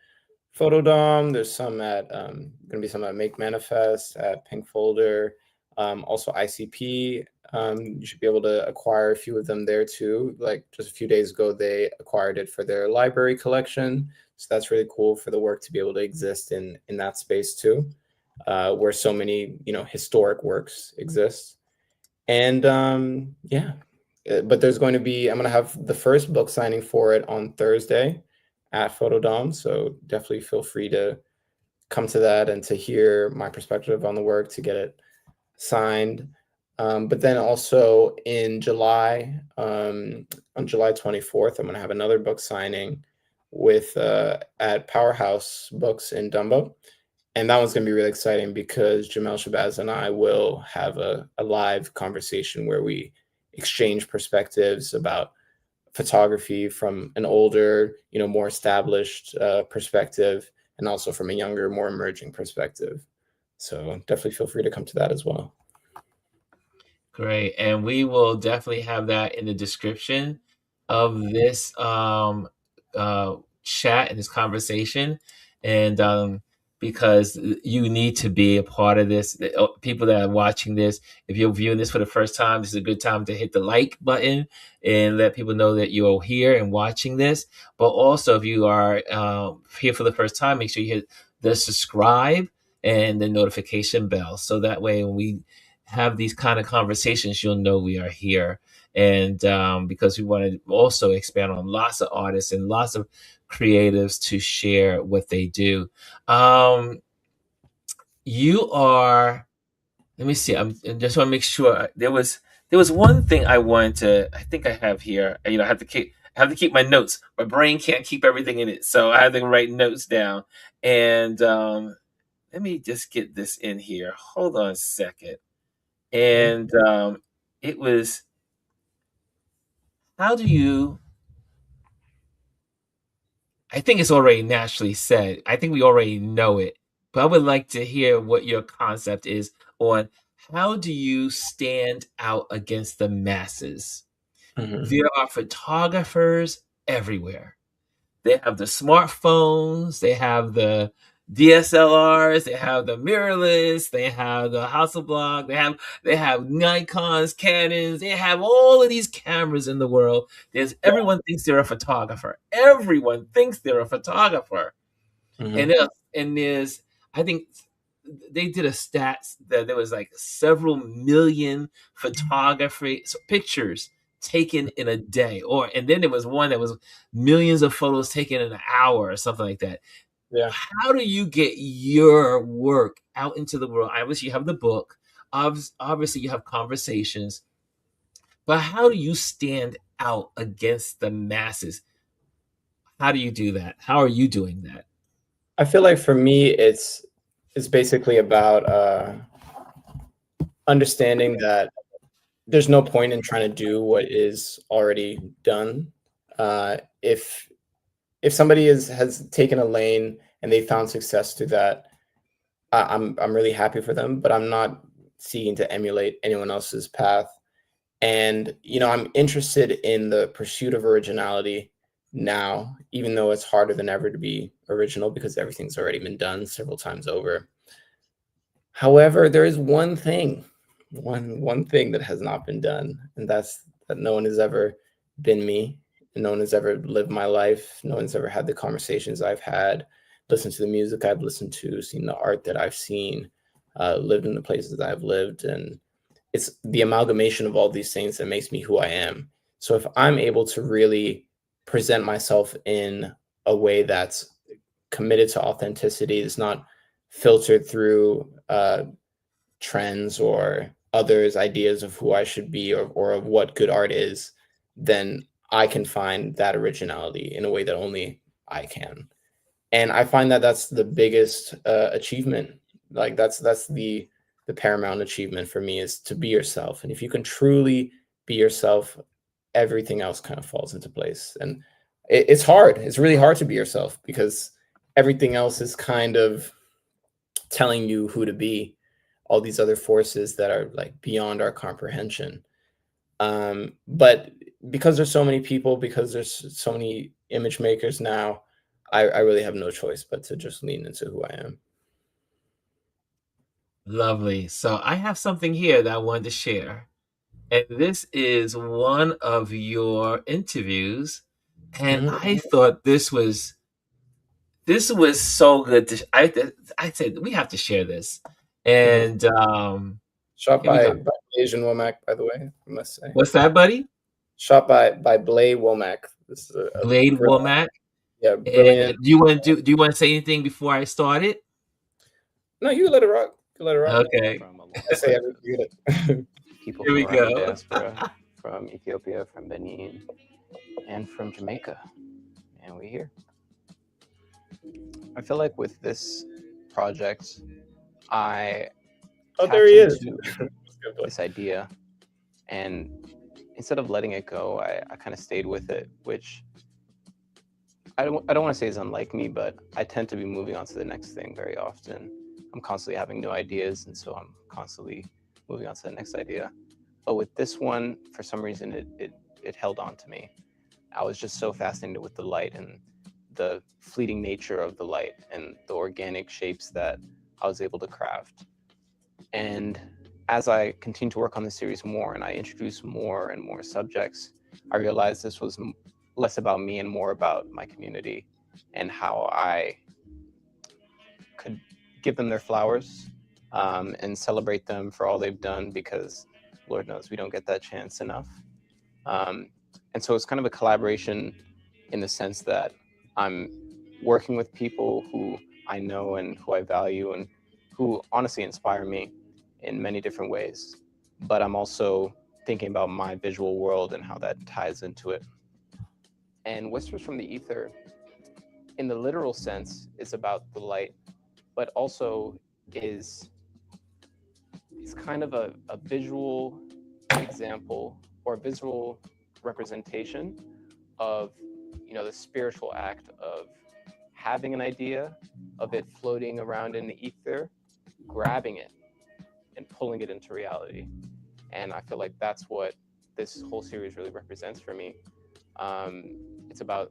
Photodom. There's some at going to be some at Make Manifest, at Pink Folder, also ICP. You should be able to acquire a few of them there too. Like just a few days ago, they acquired it for their library collection, so that's really cool for the work to be able to exist in that space too, where so many historic works exist. And yeah, but there's going to be I'm going to have the first book signing for it on Thursday at Photodome. So definitely feel free to come to that and to hear my perspective on the work, to get it signed. But then also in July, on July 24th, I'm going to have another book signing with at Powerhouse Books in Dumbo. And that one's going to be really exciting because Jamel Shabazz and I will have a live conversation where we exchange perspectives about photography from an older, more established perspective, and also from a younger, more emerging perspective. So definitely feel free to come to that as well. Great. And we will definitely have that in the description of this chat and this conversation. And because you need to be a part of this. People that are watching this, if you're viewing this for the first time, this is a good time to hit the like button and let people know that you're here and watching this. But also, if you are here for the first time, make sure you hit the subscribe and the notification bell. So that way, when we have these kind of conversations, you'll know we are here. And because we want to also expand on lots of artists and lots of creatives to share what they do. You are, let me see, I just want to make sure there was one thing I wanted to, I think I have here. I have to keep my notes. My brain can't keep everything in it, so I have to write notes down. And let me just get this in here. Hold on a second. Yeah. And it was, how do you, I think it's already naturally said. I think we already know it, but I would like to hear what your concept is on how do you stand out against the masses? Mm-hmm. There are photographers everywhere. They have the smartphones, they have the DSLRs, they have the mirrorless, they have the Hasselblad, they have Nikon's, Canons, they have all of these cameras in the world. Everyone thinks they're a photographer. Everyone thinks they're a photographer. And Mm-hmm. there's I think they did a stats that there was like several million photography pictures taken in a day, and then there was one that was millions of photos taken in an hour or something like that. Yeah. How do you get your work out into the world? Obviously you have the book, obviously you have conversations, but how do you stand out against the masses? How do you do that? How are you doing that? I feel like for me, it's basically about understanding that there's no point in trying to do what is already done. If somebody has taken a lane and they found success through that, I'm really happy for them, but I'm not seeking to emulate anyone else's path. And I'm interested in the pursuit of originality now, even though it's harder than ever to be original because everything's already been done several times over. However, there is one thing, one thing that has not been done, and that's that no one has ever been me, and no one has ever lived my life. No one's ever had the conversations I've had, listened to the music I've listened to, seen the art that I've seen, lived in the places I've lived, and it's the amalgamation of all these things that makes me who I am. So if I'm able to really present myself in a way that's committed to authenticity, it's not filtered through trends or others' ideas of who I should be, or of what good art is, then I can find that originality in a way that only I can. And I find that that's the biggest achievement. Like that's the the paramount achievement for me is to be yourself. And if you can truly be yourself, everything else kind of falls into place. And it's hard. It's really hard to be yourself because everything else is kind of telling you who to be, all these other forces that are like beyond our comprehension. But because there's so many people, because there's so many image makers now, I really have no choice but to just lean into who I am. Lovely. So I have something here that I wanted to share. And this is one of your interviews. And Mhm. I thought this was so good I said we have to share this. Mhm. And Shot here we go. by Asian Womack, by the way, I must say. What's that, buddy? Shot by Blay Womack. This is a Blade brilliant, Womack. yeah, And brilliant. do you want to say anything before I start it? No, you let it rock. You let it rock. Okay. From a I long say way. everything. People Here from we around the go. diaspora, from Ethiopia, from Benin, and from Jamaica. And we're here. I feel like with this project, I Oh, there tapped he is. into Good boy. this idea, and instead of letting it go, I kind of stayed with it, which I don't want to say is unlike me, but I tend to be moving on to the next thing very often. I'm constantly having new ideas, and so I'm constantly moving on to the next idea. But with this one, for some reason, it held on to me. I was just so fascinated with the light and the fleeting nature of the light and the organic shapes that I was able to craft. And as I continued to work on the series more and I introduced more and more subjects, I realized this was less about me and more about my community and how I could give them their flowers and celebrate them for all they've done, because Lord knows we don't get that chance enough. Um, and so it's kind of a collaboration in the sense that I'm working with people who I know and who I value and who honestly inspire me in many different ways. But I'm also thinking about my visual world and how that ties into it. And Whispers from the Ether, in the literal sense, is about the light, but also is it's kind of a visual example or visual representation of, you know, the spiritual act of having an idea, of it floating around in the ether, grabbing it and pulling it into reality. And I feel like that's what this whole series really represents for me. It's about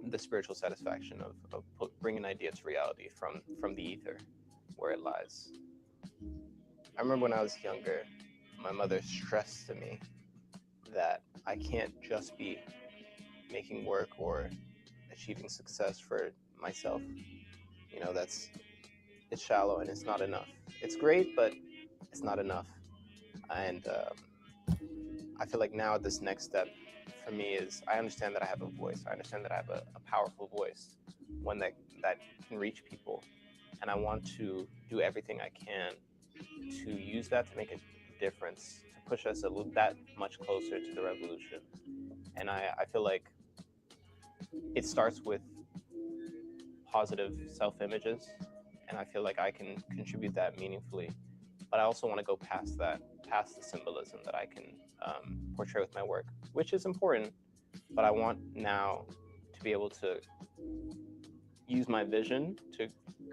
the spiritual satisfaction of bringing an idea to reality from the ether where it lies. I remember when I was younger, my mother stressed to me that I can't just be making work or achieving success for myself. You know, it's shallow and it's not enough. It's great, but it's not enough. And I feel like now this next step for me is I understand that I have a voice. I understand that I have a powerful voice, one that can reach people. And I want to do everything I can to use that to make a difference, to push us that much closer to the revolution. And I feel like it starts with positive self images. And I feel like I can contribute that meaningfully. But I also want to go past that, past the symbolism that I can portray with my work, which is important. But I want now to be able to use my vision to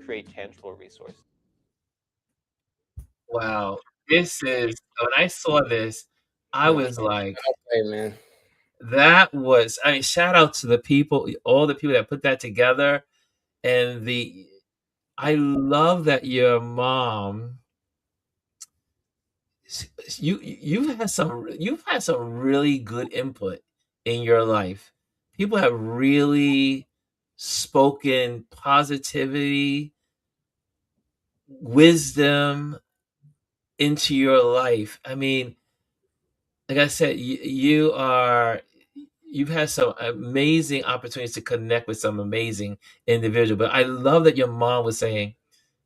create tangible resources. Wow. This is when I saw this, I No, was like, hey, man. that was, I mean, shout out to the people, all the people that put that together. And I love that your mom, you've had some really good input in your life. People have really spoken positivity, wisdom into your life. I mean, like I said, you've had some amazing opportunities to connect with some amazing individuals. But I love that your mom was saying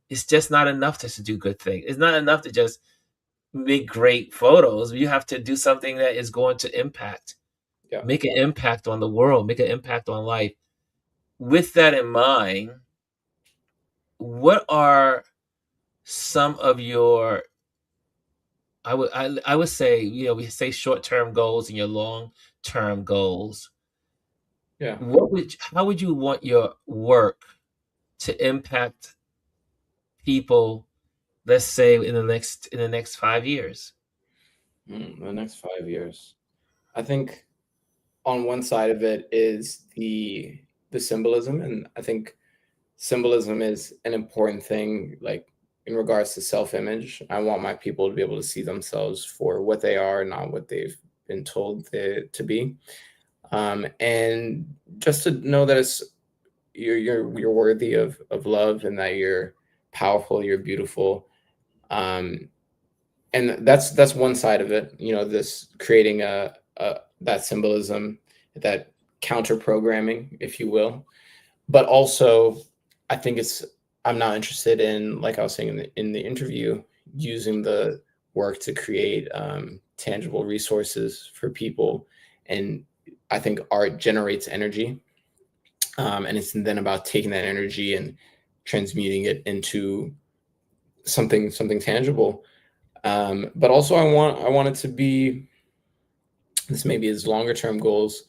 it's just not enough just to do good things. It's not enough to just make great photos. You have to do something that is going to Yeah. make an impact on the world, make an impact on life. With that in mind, what are some of your, I would say, we say short-term goals and your long-term goals. Yeah. How would you want your work to impact people, let's say in the next 5 years? The next 5 years. I think on one side of it is the symbolism, and I think symbolism is an important thing, like in regards to self-image. I want my people to be able to see themselves for what they are, not what they've been told to be. And just to know that you're worthy of love, and that you're powerful, you're beautiful. Um, and that's one side of it. This creating a that symbolism, that counter programming, if you will. But also, I think I'm not interested in, like I was saying in the interview, using the work to create tangible resources for people. And I think art generates energy, and it's then about taking that energy and transmuting it into something tangible. But also, I want it to be, this maybe is longer term goals,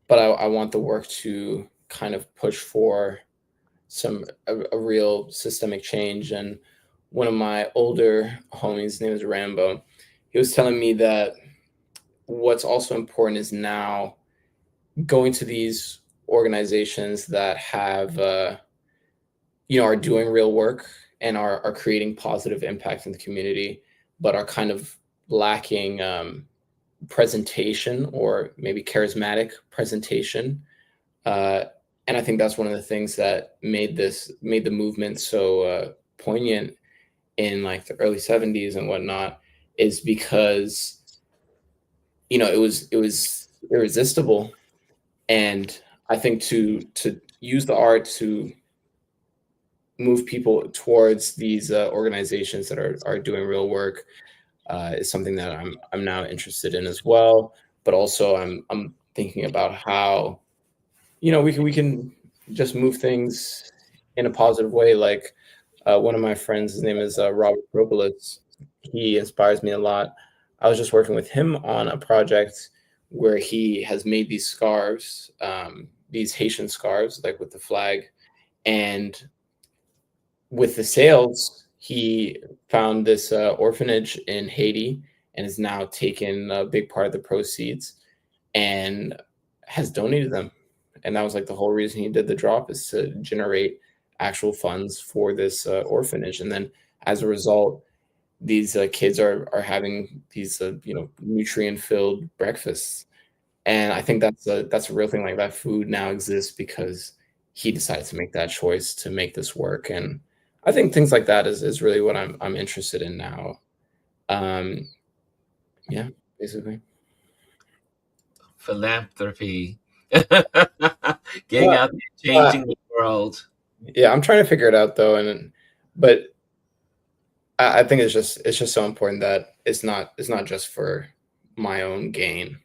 but I want the work to kind of push for a real systemic change. And one of my older homies, his name is Rambo, he was telling me that what's also important is now going to these organizations that have are doing real work and are creating positive impact in the community, but are kind of lacking presentation, or maybe charismatic presentation. Uh, and I think that's one of the things that made the movement so poignant in like the early 70s and whatnot, is because it was irresistible. And I think to use the art to move people towards these organizations that are doing real work is something that I'm now interested in as well. But also, I'm thinking about how we can just move things in a positive way. Like one of my friends, his name is Robert Propolis. He inspires me a lot. I was just working with him on a project where he has made these scarves, these Haitian scarves, like with the flag. And with the sales, he found this orphanage in Haiti, and has now taken a big part of the proceeds and has donated them. And that was like the whole reason he did the drop, is to generate actual funds for this orphanage. And then as a result, these kids are having these nutrient filled breakfasts. And I think that's a real thing. Like, that food now exists because he decided to make that choice to make this work. And I think things like that is really what I'm interested in now. Um, yeah, basically. Philanthropy. Getting Well, out there, uh, changing the world. yeah, I'm trying to figure it out though, but I think it's just so important that it's not just for my own gain.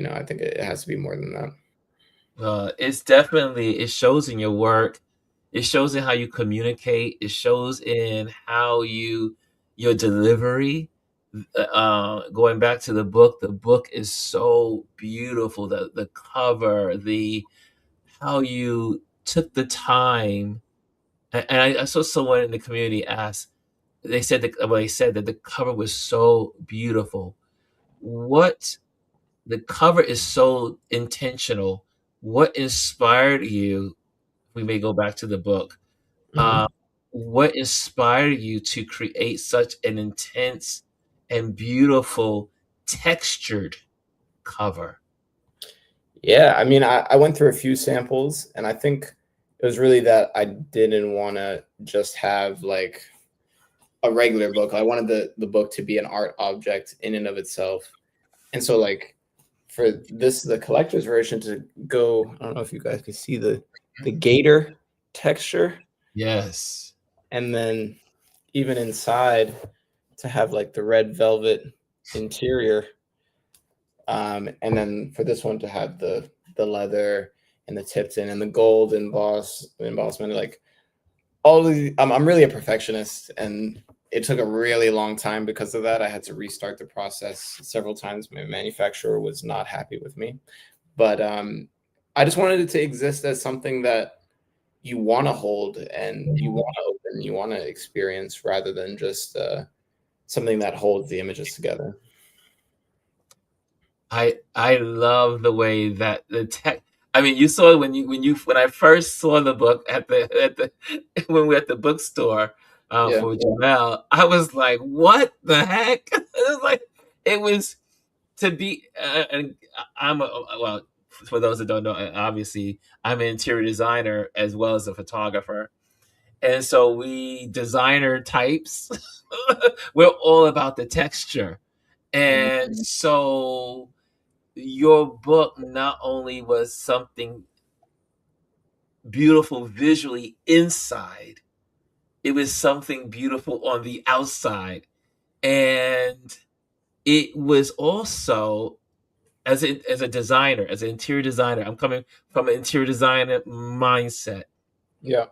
I think it has to be more than that. It's definitely, it shows in your work. It shows in how you communicate. It shows in how your delivery. Going back to the book is so beautiful. The cover, the how you took the time. And I saw someone in the community ask. They said that the cover was so beautiful. What The cover is so intentional. What inspired you? We may go back to the book. Uh, Mhm. what inspired you to create such an intense and beautiful textured cover? Yeah, I mean, I went through a few samples, and I think it was really that I didn't want to just have like a regular book. I wanted the book to be an art object in and of itself. And so, like, for this, the collector's version to go, I don't know if you guys can see the gator texture, Yes. and then even inside to have like the red velvet interior. And then for this one to have the leather and the Tipton and the gold embossment. Like, all the I'm really a perfectionist, and it took a really long time because of that. I had to restart the process several times. My manufacturer was not happy with me, but I just wanted it to exist as something that you want to hold and you want to open, you want to experience, rather than just something that holds the images together. I love the way that the tech. I mean, you saw when I first saw the book at the when we were at the bookstore Yeah. for Jamel, I was like, "What the heck?" It was like it was to be. And I'm well. For those that don't know, obviously, I'm an interior designer as well as a photographer, and so we designer types. We're all about the texture, Mhm. and so your book not only was something beautiful visually inside, it was something beautiful on the outside. And it was also, as a designer, as an interior designer, I'm coming from an interior designer mindset. Yeah.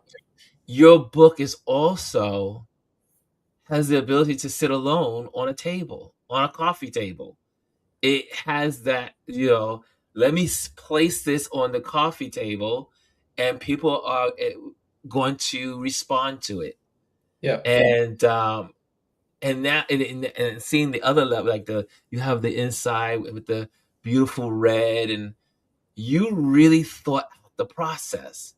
Your book is also has the ability to sit alone on a table, on a coffee table. It has that, let me place this on the coffee table and people are going to respond to it. Yeah. And that and seeing the other level, like you have the inside with the beautiful red, and you really thought out the process,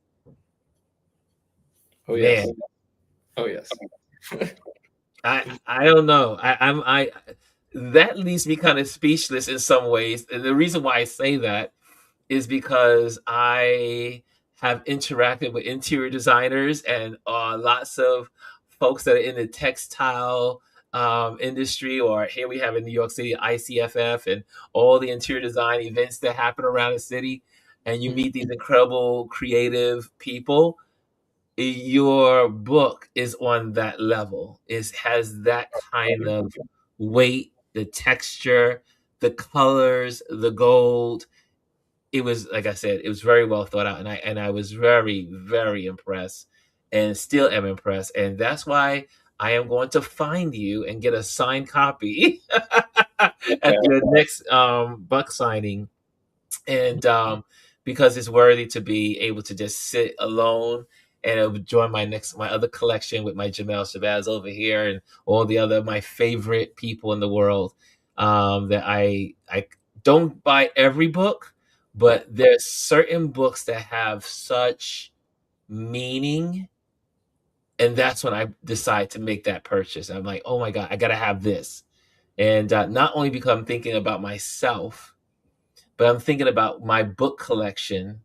Oh yes. man. Oh yes. I don't know. I that leaves me kind of speechless in some ways. And the reason why I say that is because I have interacted with interior designers and lots of folks that are in the textile industry, or here we have in New York City, ICFF, and all the interior design events that happen around the city. And you Mhm. meet these incredible creative people. Your book is on that level. It has that kind of weight, the texture, the colors, the gold. It was, like I said, it was very well thought out, and I was very, very impressed, and still am impressed, and that's why I am going to find you and get a signed copy at Yeah. your next book signing, and because it's worthy to be able to just sit alone and join my other collection with my Jamel Shabazz over here and all the other my favorite people in the world. That I don't buy every book, but there's certain books that have such meaning, and that's when I decide to make that purchase. I'm like, oh my god, I gotta have this, and not only because I'm thinking about myself, but I'm thinking about my book collection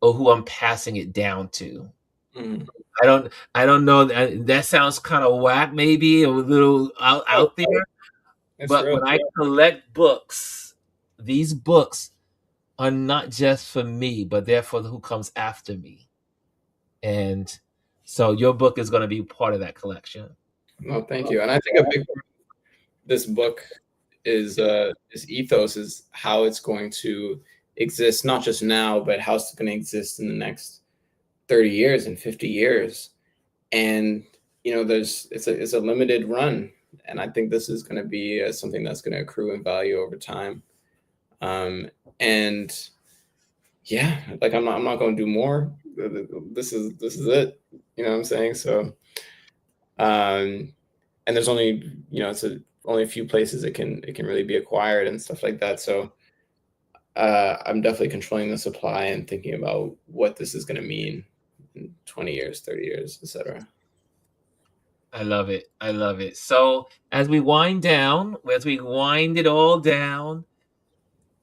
or who I'm passing it down to. Mhm. I don't know. That sounds kind of whack, maybe a little Oh, out there. it's But real. when I collect books, these books are not just for me, but they're for who comes after me. And so your book is going to be part of that collection. No, thank you. And I think a big part of this book is this ethos is how it's going to exist, not just now, but how it's going to exist in the next 30 years and 50 years. And there's it's a limited run, and I think this is going to be something that's going to accrue in value over time. And yeah, like I'm not going to do more. This is it. You know what I'm saying? So um and there's only only a few places it can really be acquired and stuff like that. So I'm definitely controlling the supply and thinking about what this is going to mean in 20 years, 30 years, etc. I love it. I love it. So as we wind it all down,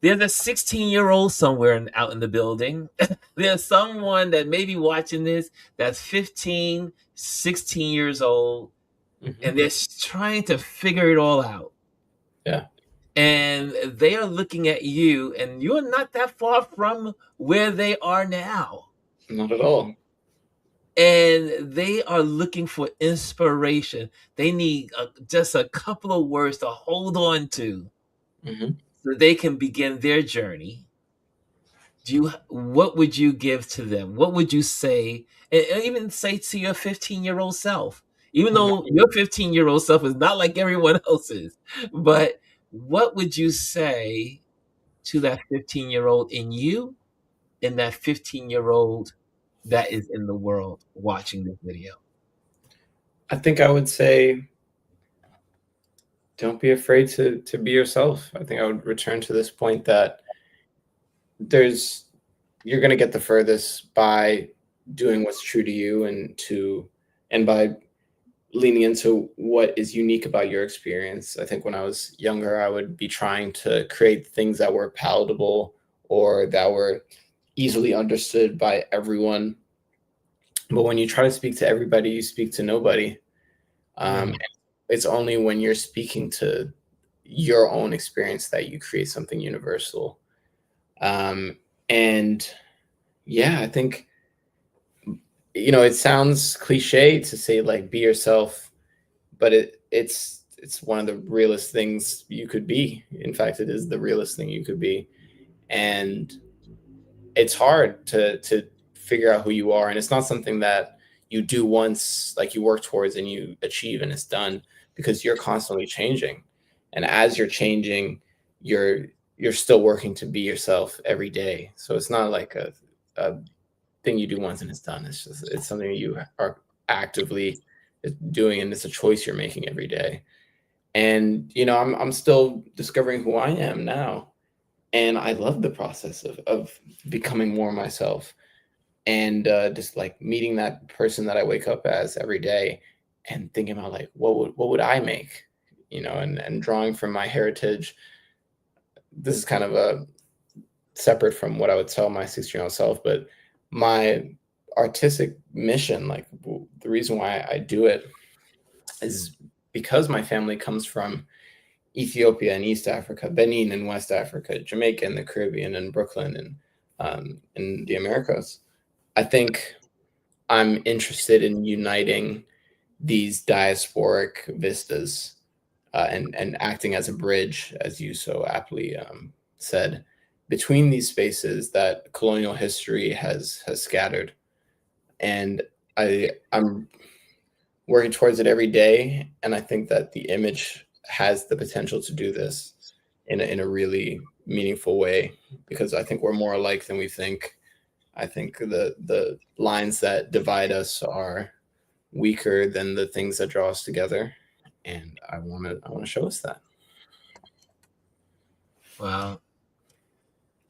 there's a 16-year-old somewhere out in the building. There's someone that may be watching this that's 15, 16 years old, Hmm. and they're trying to figure it all out. Yeah. And they are looking at you, and you're not that far from where they are now. Not at all. And they are looking for inspiration. They need just a couple of words to hold on to Hmm. so they can begin their journey. what would you give to them? What would you say, and even say to your 15-year-old self, even Mhm. though your 15-year-old self is not like everyone else's, but what would you say to that 15-year-old in you and that 15-year-old that is in the world watching this video? I think I would say, don't be afraid to be yourself. I think I would return to this point that there's you're going to get the furthest by doing what's true to you, and by leaning into what is unique about your experience. I think when I was younger, I would be trying to create things that were palatable or that were easily understood by everyone. But when you try to speak to everybody, you speak to nobody. Mm. It's only when you're speaking to your own experience that you create something universal. And yeah, I think, it sounds cliche to say like be yourself, but it's one of the realest things you could be. In fact, it is the realest thing you could be. And it's hard to figure out who you are, and it's not something that you do once, like you work towards and you achieve and it's done, because you're constantly changing. And as you're changing, you're you're still working to be yourself every day. So it's not like a thing you do once and it's done. It's something you are actively doing, and it's a choice you're making every day. And I'm still discovering who I am now, and I love the process of becoming more myself, and just like meeting that person that I wake up as every day, and thinking about like what would I make, and drawing from my heritage. This is kind of a separate from what I would tell my 16-year-old self, but my artistic mission, like the reason why I do it, is because my family comes from Ethiopia and East Africa, Benin in West Africa, Jamaica in the Caribbean, and Brooklyn and in the Americas. I think I'm interested in uniting these diasporic vistas, and acting as a bridge, as you so aptly said, between these spaces that colonial history has scattered. And I'm working towards it every day, and I think that the image has the potential to do this in a really meaningful way, because I think we're more alike than we think. I think the lines that divide us are weaker than the things that draw us together, and I want to show us that. Wow.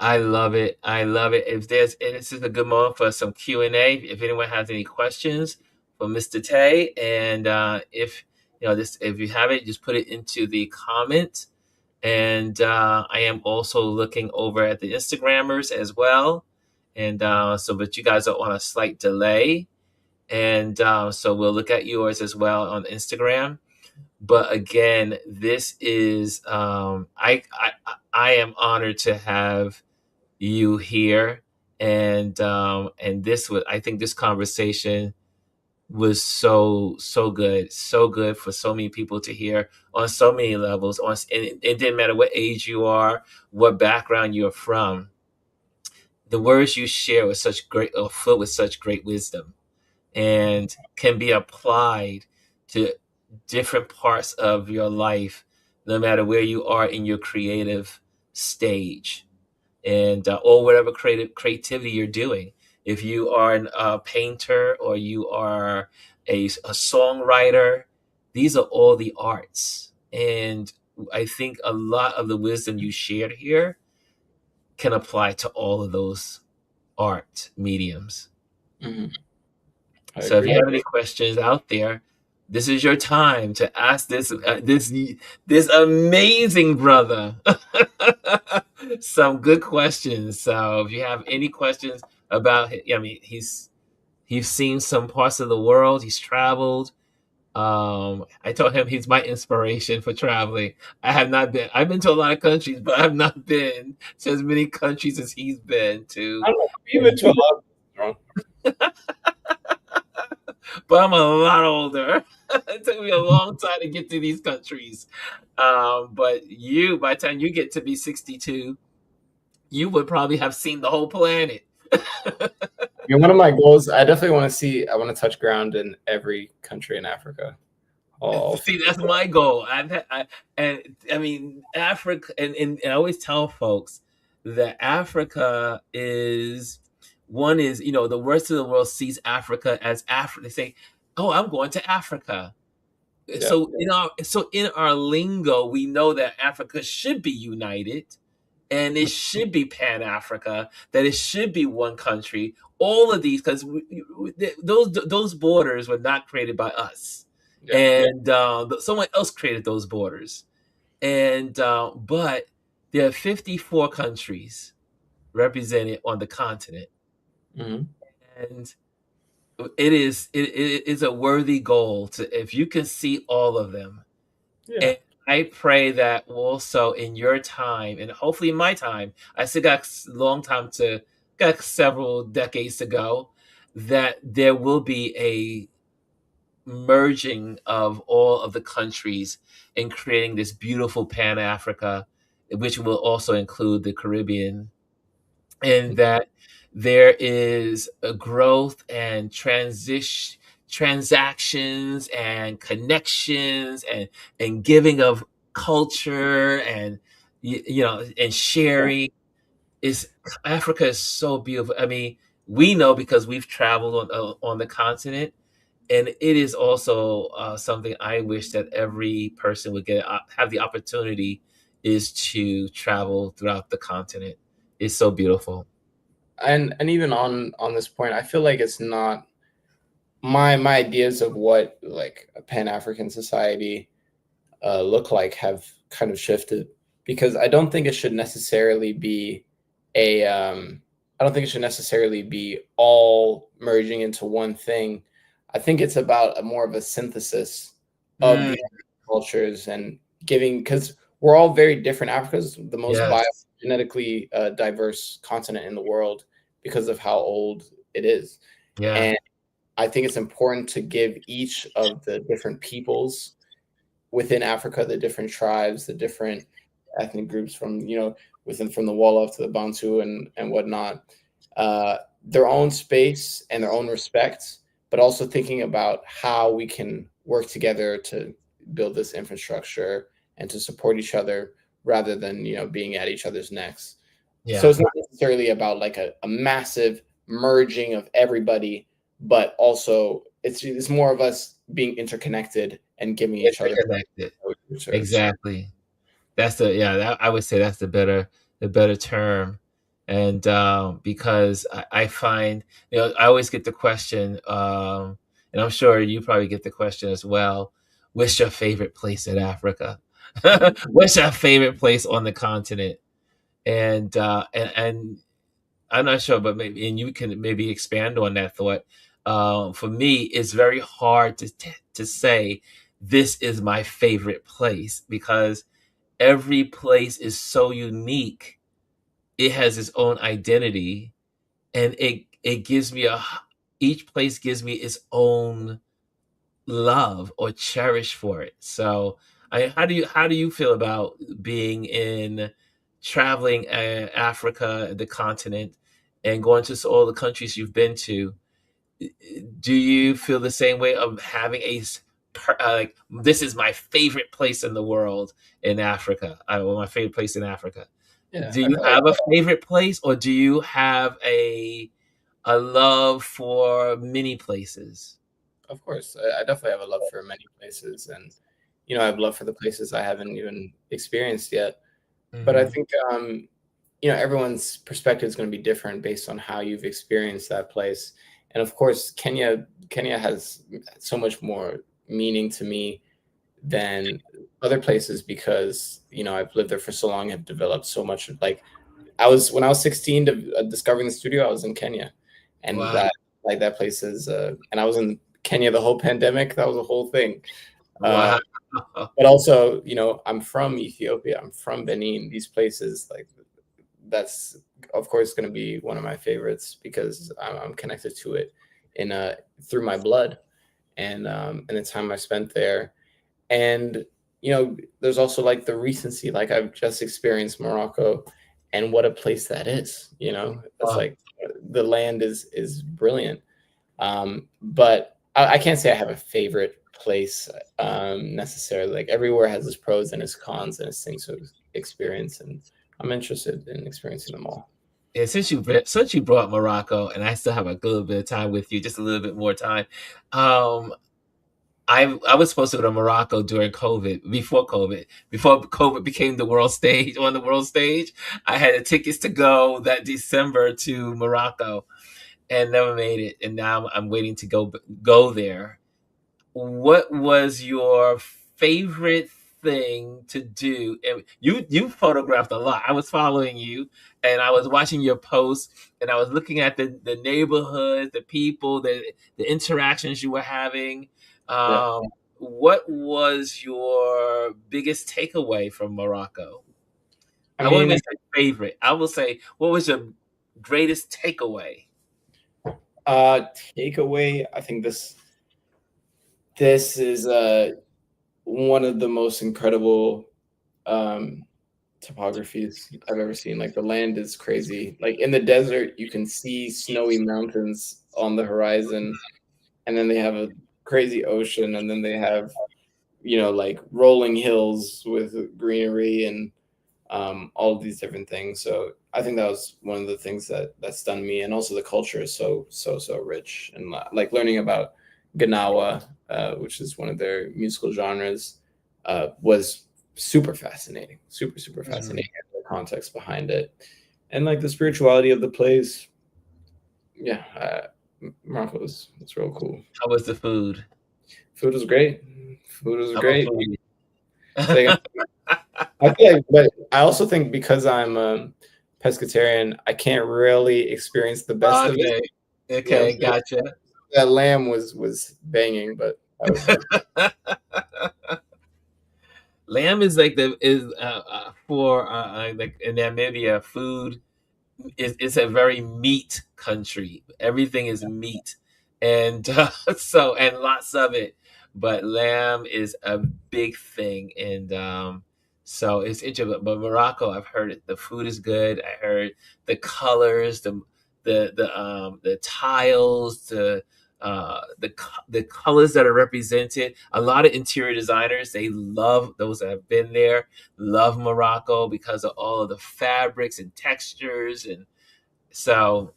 I love it. I love it. And this is a good moment for some Q&A. If anyone has any questions for Mr. Tay, and if if you have it, just put it into the comment. And I am also looking over at the Instagrammers as well, and but you guys are on a slight delay, and so we'll look at yours as well on Instagram. But again, this is I am honored to have you here, and this was, I think this conversation was so good for so many people to hear on so many levels. And it didn't matter what age you are, what background you're from. The words you share with such great, are filled with such great wisdom, and can be applied to different parts of your life, no matter where you are in your creative stage, and or whatever creativity you're doing. If you are a painter, or you are a songwriter, these are all the arts. And I think a lot of the wisdom you shared here can apply to all of those art mediums. Mhm. I So if agree. you have any questions out there, this is your time to ask this amazing brother some good questions. So if you have any questions about, I mean, he's seen some parts of the world. He's traveled. I told him he's my inspiration for traveling. I have not been. I've been to a lot of countries, but I've not been to as many countries as he's been to. I don't know. You've been to a lot of things, But I'm a lot older. It took me a long time to get to these countries. But by the time you get to be 62, you would probably have seen the whole planet. You know, one of my goals, I definitely want to see. I want to touch ground in every country in Africa. All See, that's my goal. And I mean, Africa, and I always tell folks that Africa is one is, the rest of the world sees Africa as Africa. They say, "Oh, I'm going to Africa." yeah, So in our lingo, we know that Africa should be united, and it should be Pan Africa. That it should be one country. All of these, because those borders were not created by us, yeah, and someone else created those borders. And but there are 54 countries represented on the continent, hmm and it is a worthy goal to, if you can see all of them. yeah. And I pray that also in your time, and hopefully in my time, I still got a long time to, got several decades to go, that there will be a merging of all of the countries and creating this beautiful Pan Africa, which will also include the Caribbean, and that there is a growth and transactions and connections and giving of culture and and sharing. Is Africa is so beautiful. I mean, we know because we've traveled on the continent, and it is also something I wish that every person would have the opportunity, is to travel throughout the continent. It's so beautiful. And even on this point, I feel like it's not my ideas of what like a Pan African society look like have kind of shifted because I don't think it should necessarily be a I don't think it should necessarily be all merging into one thing. I think it's about a more of a synthesis of Mm, the cultures and giving because we're all very different. Africa's the most yes. biogenetically diverse continent in the world because of how old it is. Yeah. And I think it's important to give each of the different peoples within Africa, the different tribes, the different ethnic groups from from the Wolof to the Bantu and whatnot, their own space and their own respect, but also thinking about how we can work together to build this infrastructure and to support each other rather than being at each other's necks. So Yeah. it's not necessarily about like a massive merging of everybody, but also it's more of us being interconnected and giving each other Interconnected. research. Exactly. That's I would say that's the better term. And because I find, I always get the question, and I'm sure you probably get the question as well, what's your favorite place in Africa? What's your favorite place on the continent? And I'm not sure, but maybe, and you can maybe expand on that thought. For me, it's very hard to say this is my favorite place, because every place is so unique. It has its own identity, and it gives me each place gives me its own love or cherish for it. So, how do you feel about being in traveling Africa, the continent, and going to all the countries you've been to? Do you feel the same way of having like, this is my favorite place in the world in Africa, or my favorite place in Africa? Yeah, Do you have a favorite place, or do you have a love for many places? of course. I definitely have a love for many places, and I have love for the places I haven't even experienced yet. But I Hmm. think everyone's perspective is going to be different based on how you've experienced that place. And of course, Kenya has so much more meaning to me than other places because I've lived there for so long, have developed so much. Like I was when I was 16 discovering the studio, I was in Kenya, and Wow. that place is and I was in Kenya the whole pandemic. That was a whole thing. Uh, Wow. but also, I'm from Ethiopia. I'm from Benin. These places, like that's of course going to be one of my favorites because I'm connected to it in through my blood and the time I spent there. And there's also like the recency. Like I've just experienced Morocco, and what a place that is. It's Oh, like the land is brilliant. But I can't say I have a favorite place necessarily. Like everywhere has its pros and its cons and its things to experience, and I'm interested in experiencing them all. yeah, since you brought Morocco, and I still have a little bit of time with you, just a little bit more time. Um, I was supposed to go to Morocco during before COVID became the world stage on the world stage. I had the tickets to go that December to Morocco and never made it. And now I'm waiting to go there. What was your favorite thing to do? And you photographed a lot. I was following you and I was watching your posts and I was looking at the neighborhood, the people, the interactions you were having. Yeah. What was your biggest takeaway from Morocco? I I won't mean, even say favorite. I will say, what was your greatest takeaway? takeaway. I think this is one of the most incredible um, topographies I've ever seen. Like the land is crazy. Like in the desert, you can see snowy mountains on the horizon, and then they have a crazy ocean, and then they have like rolling hills with greenery and all of these different things. So I think that was one of the things that stunned me, and also the culture is so rich, and like learning about Ganawa, which is one of their musical genres, was super fascinating, super Mm. fascinating. The context behind it, and like the spirituality of the place. Yeah, Morocco was real cool. How was the food? Food was great. Food was How about great. food? So I feel like, but I also think because I'm a pescatarian, I can't really experience the best of it. Okay. Okay, So gotcha. that lamb was banging, but that was Lamb is like the is for like in Namibia, food is it's a very meat country. Everything is meat, and so and lots of it. But lamb is a big thing, and so it's interesting. But Morocco, I've heard it. The food is good. I heard the colors, the tiles, the colors that are represented. A lot of interior designers they love those that have been there love Morocco because of all of the fabrics and textures and so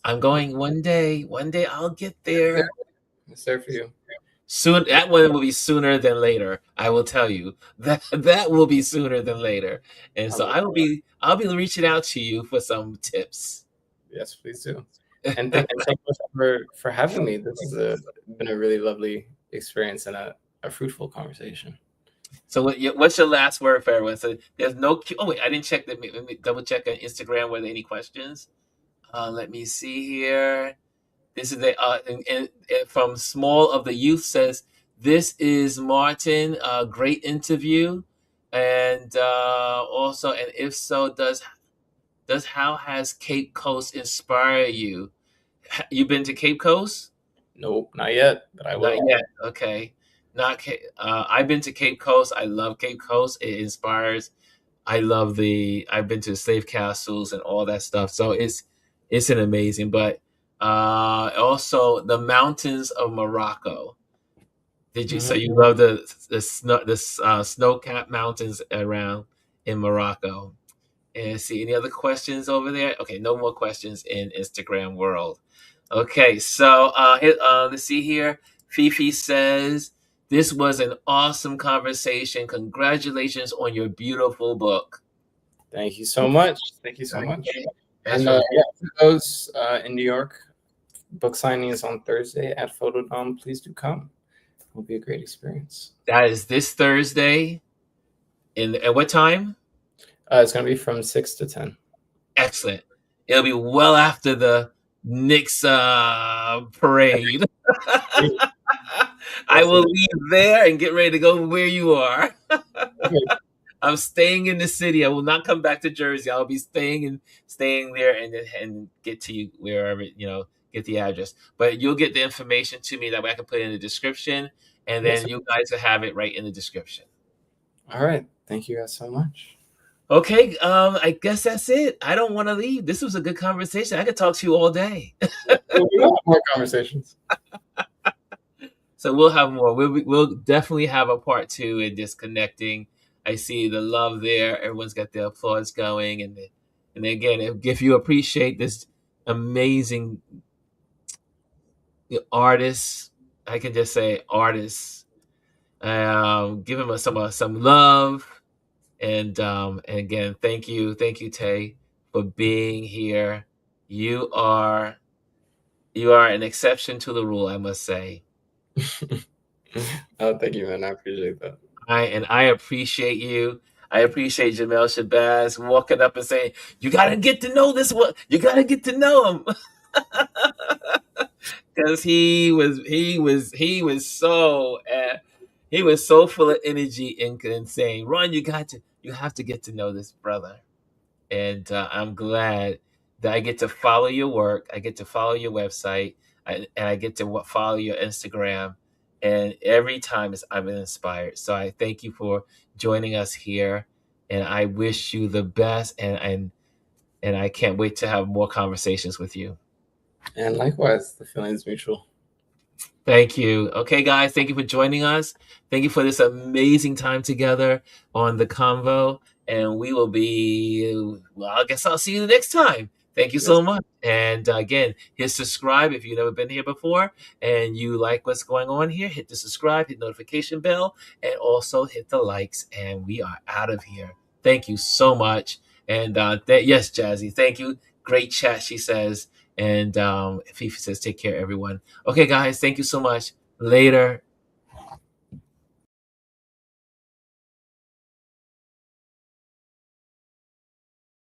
I'm going one day. One day I'll get it's there. there. It's there for you. Soon that one will be sooner than later. I will tell you. That will be sooner than later. And I so love I'll be reaching out to you for some tips. Yes, please do. And thank you for having me. This has been a really lovely experience and a fruitful conversation. So what's your last word for everyone? So there's no oh wait, I didn't check that. Let me double check on Instagram. Were there any questions? Let me see here. This is and from Small of the Youth says, "This is Martin. Great interview, and also, and if so, does how has Cape Coast inspire you? You been to Cape Coast? Nope, not yet, but I Not will. yet. Okay, not. I've been to Cape Coast. I love Cape Coast. It inspires. I love I've been to the slave castles and all that stuff. So it's an amazing, but also the mountains of Morocco. So Mhm. you love the snow capped mountains around in Morocco. And see any other questions over there? Okay, no more questions in Instagram world. Okay, so let's see here. Fifi says this was an awesome conversation. Congratulations on your beautiful book. Thank you so much. Thank you so much. Okay. That's And from yeah, for those in New York, book signing is on Thursday at Photodome. Please do come. It will be a great experience. that is this Thursday. At what time? It's going to be from 6 to 10. Excellent. It'll be well after the Knicks parade. I Yes, will leave there and get ready to go where you are. okay. I'm staying in the city. I will not come back to Jersey. I'll be staying there and get to you wherever get the address. But you'll get the information to me that way I can put it in the description, and Yes, then sir. you guys will have it right in the description. All right. Thank you guys so much. Okay, I guess that's it. I don't want to leave. This was a good conversation. I could talk to you all day. We got more conversations. So we'll have more. We'll definitely have a part two in just connecting. I see the love there. Everyone's got their applause going, and again, if you appreciate this amazing artist, I can just say artists. Give him some love, and again, thank you, Tay, for being here. You are an exception to the rule, I must say. Oh, thank you, man. I appreciate that. I appreciate you. I appreciate Jamel Shabazz walking up and saying, "You gotta get to know this one. You gotta get to know him," because he was so full of energy and saying, "Ron, you have to get to know this brother." And I'm glad that I get to follow your work. I get to follow your website, and I get to follow your Instagram. And every time I'm inspired. So I thank you for joining us here, and I wish you the best. And I can't wait to have more conversations with you. And likewise, the feeling's mutual. Thank you. Okay, guys, thank you for joining us. Thank you for this amazing time together on the Convo. And we will be, well, I guess I'll see you next time. Thank you Yes. so much. And again, hit subscribe if you've never been here before and you like what's going on here. Hit the subscribe, hit notification bell, and also hit the likes. And we are out of here. Thank you so much. And yes, Jazzy, thank you. Great chat, she says. And Fifi says, take care, everyone. Okay, guys, thank you so much. Later.